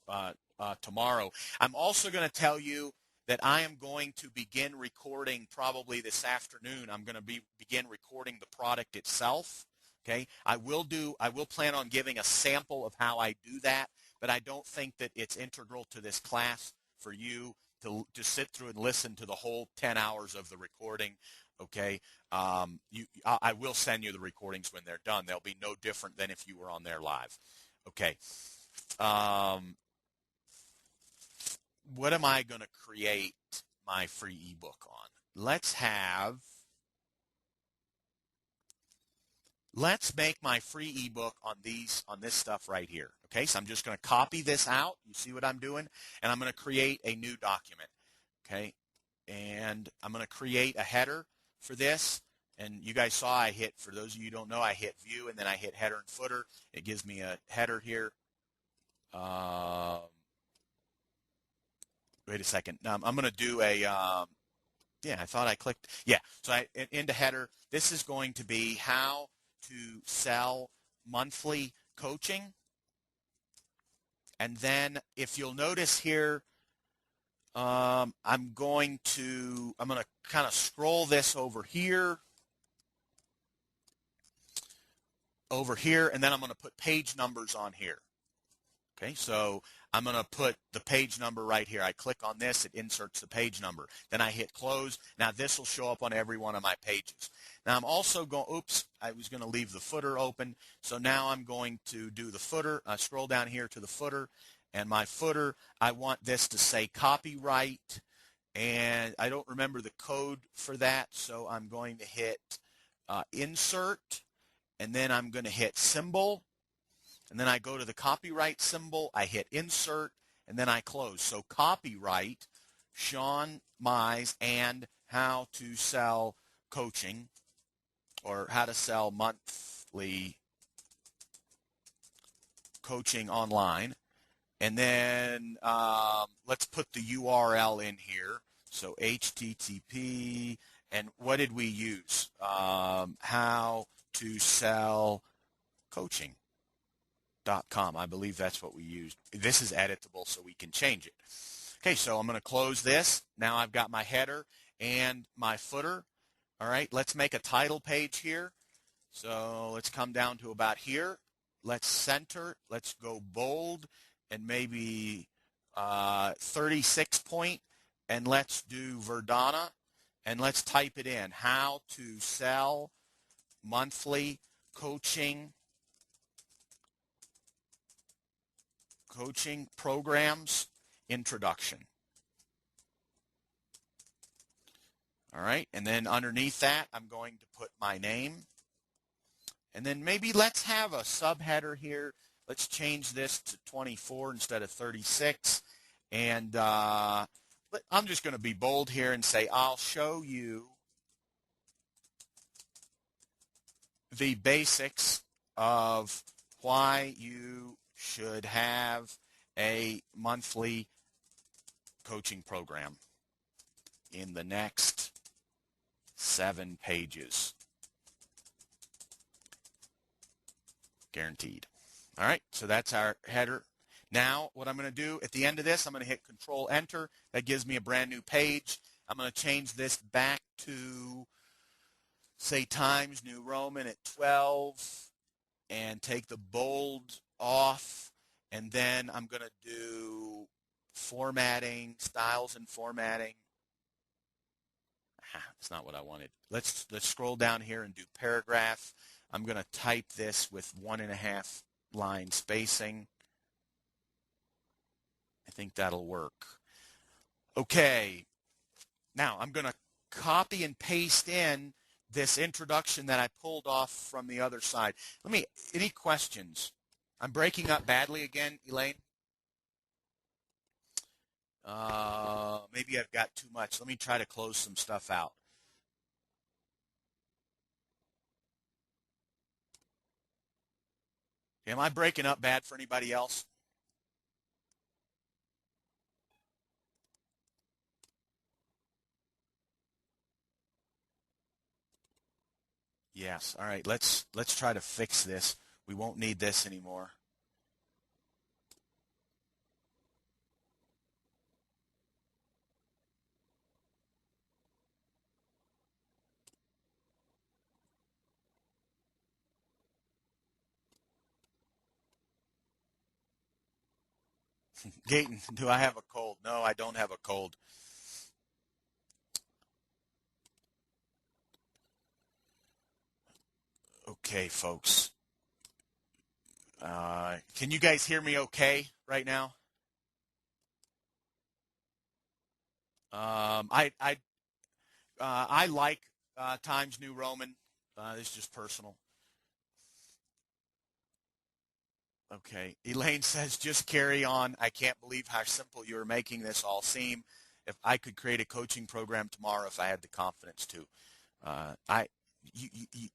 tomorrow. I'm also going to tell you that I am going to begin recording probably this afternoon. I'm going to begin recording the product itself. Okay, I will plan on giving a sample of how I do that, but I don't think that it's integral to this class for you to sit through and listen to the whole 10 hours of the recording. Okay, I will send you the recordings when they're done. They'll be no different than if you were on there live. Okay, what am I going to create my free ebook on? Let's make my free ebook on this stuff right here. Okay, so I'm just going to copy this out. You see what I'm doing? And I'm going to create a new document. Okay, and I'm going to create a header for this. And you guys saw for those of you who don't know, I hit view and then I hit header and footer. It gives me a header here. Wait a second. I'm going to do a, yeah, I thought I clicked. Yeah, so into header. This is going to be how to sell monthly coaching. And then if you'll notice here, I'm going to kind of scroll this over here, and then I'm going to put page numbers on here. Okay, so I'm going to put the page number right here. I click on this, it inserts the page number. Then I hit close. Now this will show up on every one of my pages. Now I'm also going, I was going to leave the footer open. So now I'm going to do the footer. I scroll down here to the footer, and my footer, I want this to say copyright, and I don't remember the code for that, so I'm going to hit insert, and then I'm going to hit symbol. And then I go to the copyright symbol, I hit insert, and then I close. So copyright, Sean Mize, and how to sell coaching, or how to sell monthly coaching online. And then let's put the URL in here. So HTTP, and what did we use? How to sell coaching. .com. I believe that's what we used. This is editable, so we can change it. Okay, so I'm going to close this. Now I've got my header and my footer. All right, let's make a title page here. So let's come down to about here. Let's center. Let's go bold and maybe 36 point. And let's do Verdana. And let's type it in. How to sell monthly coaching programs introduction. All right, and then underneath that, I'm going to put my name. And then maybe let's have a subheader here. Let's change this to 24 instead of 36. And I'm just going to be bold here and say, I'll show you the basics of why you should have a monthly coaching program in the next 7 pages. Guaranteed. All right, so that's our header. Now, what I'm going to do at the end of this, I'm going to hit Control Enter. That gives me a brand new page. I'm going to change this back to, say, Times New Roman at 12 and take the bold off. And then I'm going to do formatting, styles and formatting. That's not what I wanted. Let's scroll down here and do paragraph. I'm going to type this with 1.5 line spacing. I think that'll work. Okay. Now I'm going to copy and paste in this introduction that I pulled off from the other side. Any questions? I'm breaking up badly again, Elaine. Maybe I've got too much. Let me try to close some stuff out. Am I breaking up bad for anybody else? Yes. All right. Let's try to fix this. We won't need this anymore. Gayton, do I have a cold? No, I don't have a cold. Okay, folks. Can you guys hear me okay right now? I like Times New Roman. It's just personal. Okay. Elaine says, just carry on. I can't believe how simple you're making this all seem. If I could create a coaching program tomorrow if I had the confidence to.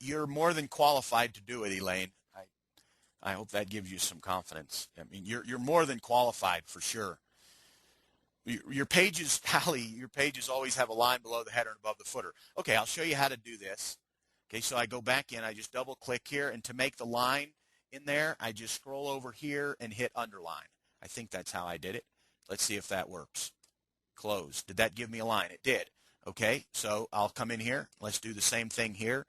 You're more than qualified to do it, Elaine. I hope that gives you some confidence. I mean, you're more than qualified for sure. Your pages, Hallie, your pages always have a line below the header and above the footer. Okay, I'll show you how to do this. Okay, so I go back in, I just double click here, and to make the line in there, I just scroll over here and hit underline. I think that's how I did it. Let's see if that works. Close. Did that give me a line? It did. Okay, so I'll come in here. Let's do the same thing here,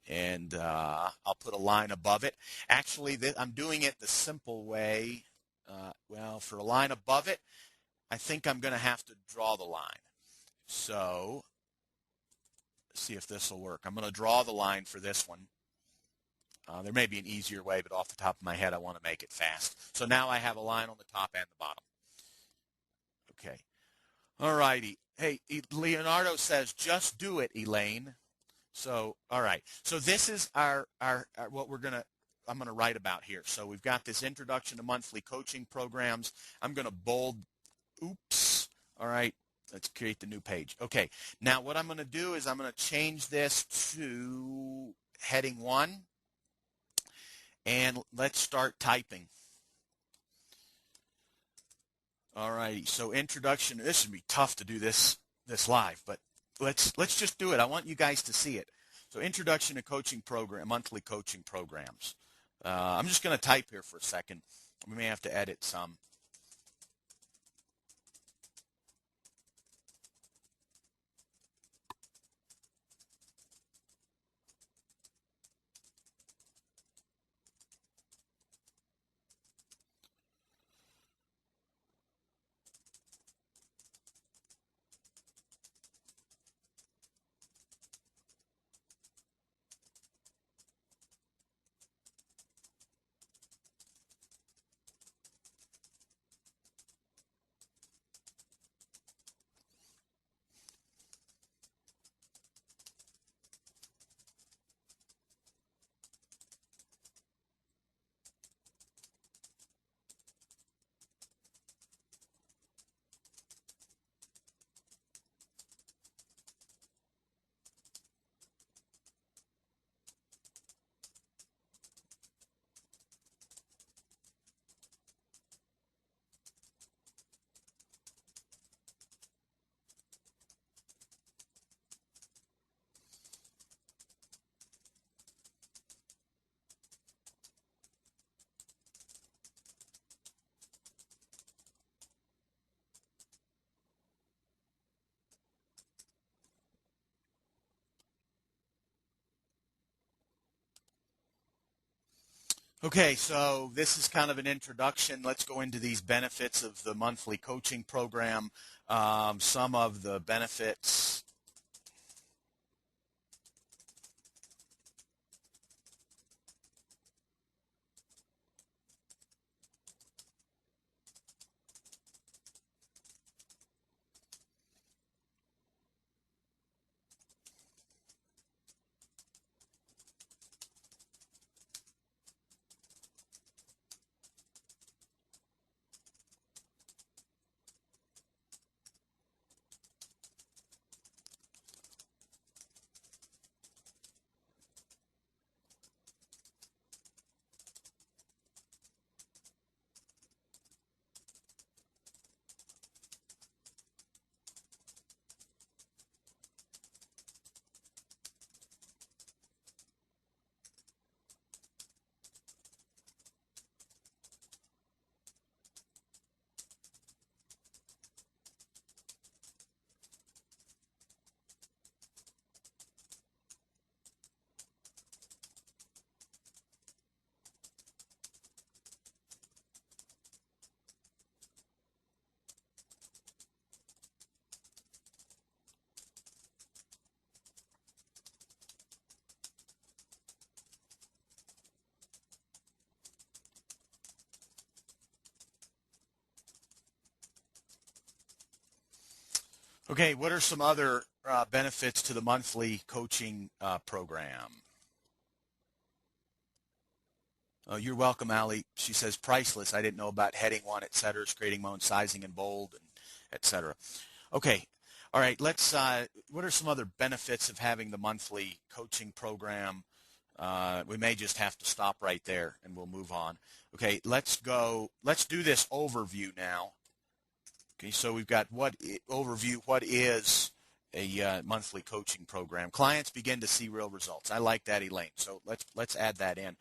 and I'll put a line above it. Actually, I'm doing it the simple way. Well, for a line above it, I think I'm going to have to draw the line. So let's see if this will work. I'm going to draw the line for this one. There may be an easier way, but off the top of my head, I want to make it fast. So now I have a line on the top and the bottom. Okay. All righty. Hey, Leonardo says, just do it, Elaine. So, all right. So this is our what I'm going to write about here. So we've got this introduction to monthly coaching programs. I'm going to bold, oops. All right. Let's create the new page. Okay. Now what I'm going to do is I'm going to change this to heading 1. And let's start typing. All righty. So introduction. This would be tough to do this live, but let's just do it. I want you guys to see it. So introduction to coaching program, monthly coaching programs. I'm just going to type here for a second. We may have to edit some. Okay, so this is kind of an introduction. Let's go into these benefits of the monthly coaching program. Some of the benefits. Okay, what are some other benefits to the monthly coaching program? Oh, you're welcome, Allie. She says priceless. I didn't know about heading one, et cetera, creating my own sizing in bold, and et cetera. Okay. All right. Let's. What are some other benefits of having the monthly coaching program? We may just have to stop right there, and we'll move on. Okay. Let's go. Let's do this overview now. Okay. So we've got overview. What is a monthly coaching program? Clients begin to see real results. I like that, Elaine. So let's add that in.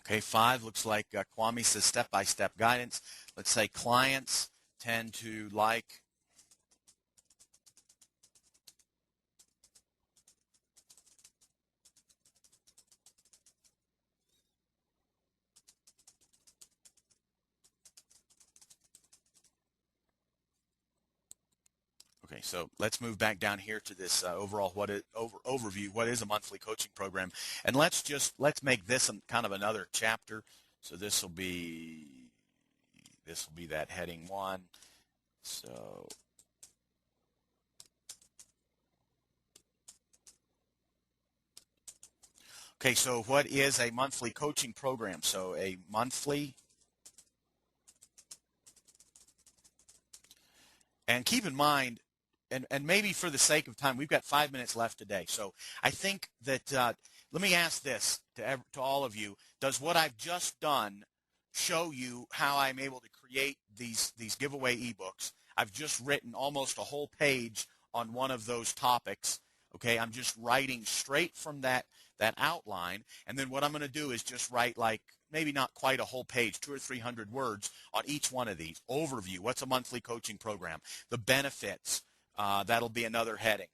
Okay, 5 looks like Kwame says step-by-step guidance. Let's say clients tend to like. Okay, so let's move back down here to this overall overview. What is a monthly coaching program? And let's make this kind of another chapter. So this will be that heading 1. So okay, so what is a monthly coaching program? So a monthly, and keep in mind, and maybe for the sake of time, we've got 5 minutes left today. So I think that let me ask this to all of you: does what I've just done show you how I'm able to create these giveaway ebooks? I've just written almost a whole page on one of those topics. Okay, I'm just writing straight from that outline, and then what I'm going to do is just write like maybe not quite a whole page, 200 or 300 words on each one of these. Overview: what's a monthly coaching program? The benefits. That'll be another heading.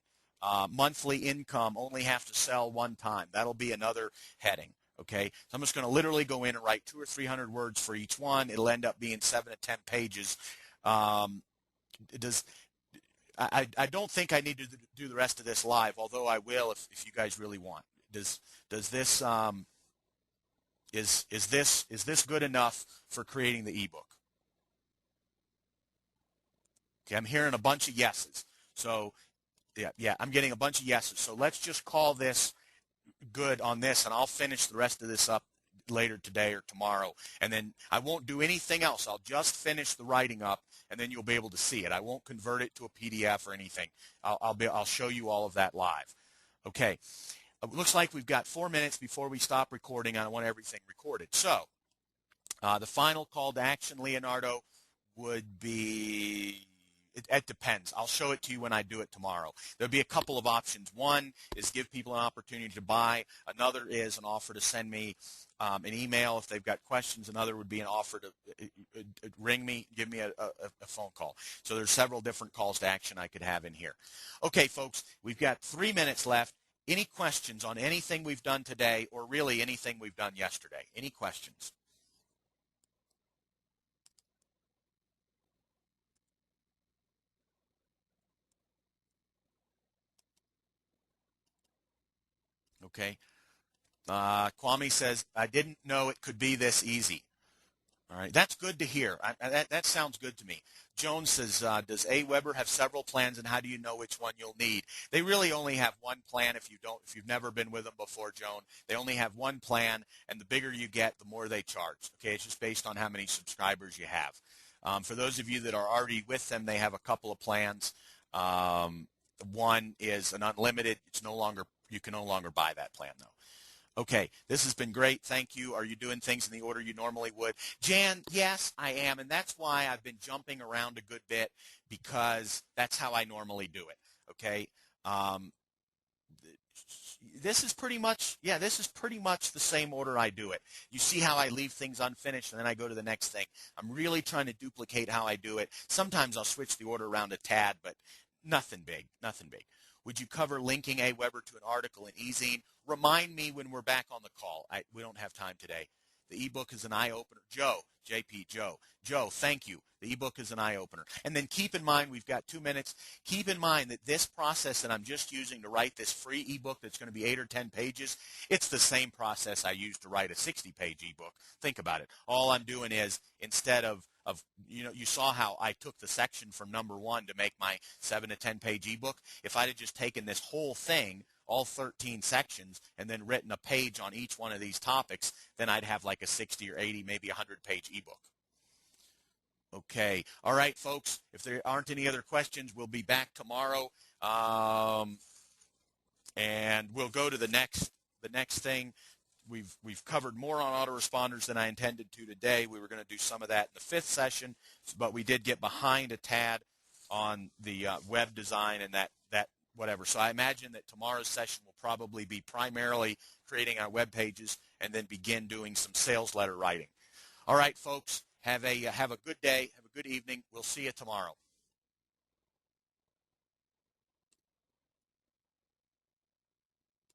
Monthly income, only have to sell one time. That'll be another heading. Okay, so I'm just going to literally go in and write 200 or 300 words for each one. It'll end up being 7 to 10 pages. Does I don't think I need to do the rest of this live, although I will if you guys really want. Does this is this good enough for creating the ebook? Okay, I'm hearing a bunch of yeses. So yeah, I'm getting a bunch of yeses. So let's just call this good on this, and I'll finish the rest of this up later today or tomorrow. And then I won't do anything else. I'll just finish the writing up, and then you'll be able to see it. I won't convert it to a PDF or anything. I'll show you all of that live. Okay. It looks like we've got 4 minutes before we stop recording. I want everything recorded. So the final call to action, Leonardo, would be, it depends. I'll show it to you when I do it tomorrow. There'll be a couple of options. One is give people an opportunity to buy. Another is an offer to send me an email if they've got questions. Another would be an offer to ring me, give me a phone call. So there's several different calls to action I could have in here. Okay, folks, we've got 3 minutes left. Any questions on anything we've done today or really anything we've done yesterday? Any questions? Okay. Kwame says, I didn't know it could be this easy. All right. That's good to hear. That sounds good to me. Jones says, does AWeber have several plans, and how do you know which one you'll need? They really only have one plan if you've never been with them before, Joan. They only have one plan, and the bigger you get, the more they charge. Okay. It's just based on how many subscribers you have. For those of you that are already with them, they have a couple of plans. One is an unlimited. You can no longer buy that plan, though. Okay, this has been great. Thank you. Are you doing things in the order you normally would? Jan, yes, I am, and that's why I've been jumping around a good bit, because that's how I normally do it. Okay, this is pretty much the same order I do it. You see how I leave things unfinished and then I go to the next thing. I'm really trying to duplicate how I do it. Sometimes I'll switch the order around a tad, but nothing big. Would you cover linking AWeber to an article in eZine? Remind me when we're back on the call. We don't have time today. The ebook is an eye-opener. Joe, thank you. The ebook is an eye-opener. And then keep in mind, we've got 2 minutes. Keep in mind that this process that I'm just using to write this free ebook that's going to be 8 or 10 pages, it's the same process I use to write a 60-page ebook. Think about it. All I'm doing is, instead of you saw how I took the section from number 1 to make my 7 to 10 page ebook. If I'd have just taken this whole thing, all 13 sections, and then written a page on each one of these topics, then I'd have like a 60 or 80, maybe 100-page ebook. Okay. All right, folks. If there aren't any other questions, we'll be back tomorrow, and we'll go to the next thing. We've covered more on autoresponders than I intended to today. We were going to do some of that in the 5th session, but we did get behind a tad on the web design and that whatever. So I imagine that tomorrow's session will probably be primarily creating our web pages and then begin doing some sales letter writing. All right, folks, have a good day. Have a good evening. We'll see you tomorrow.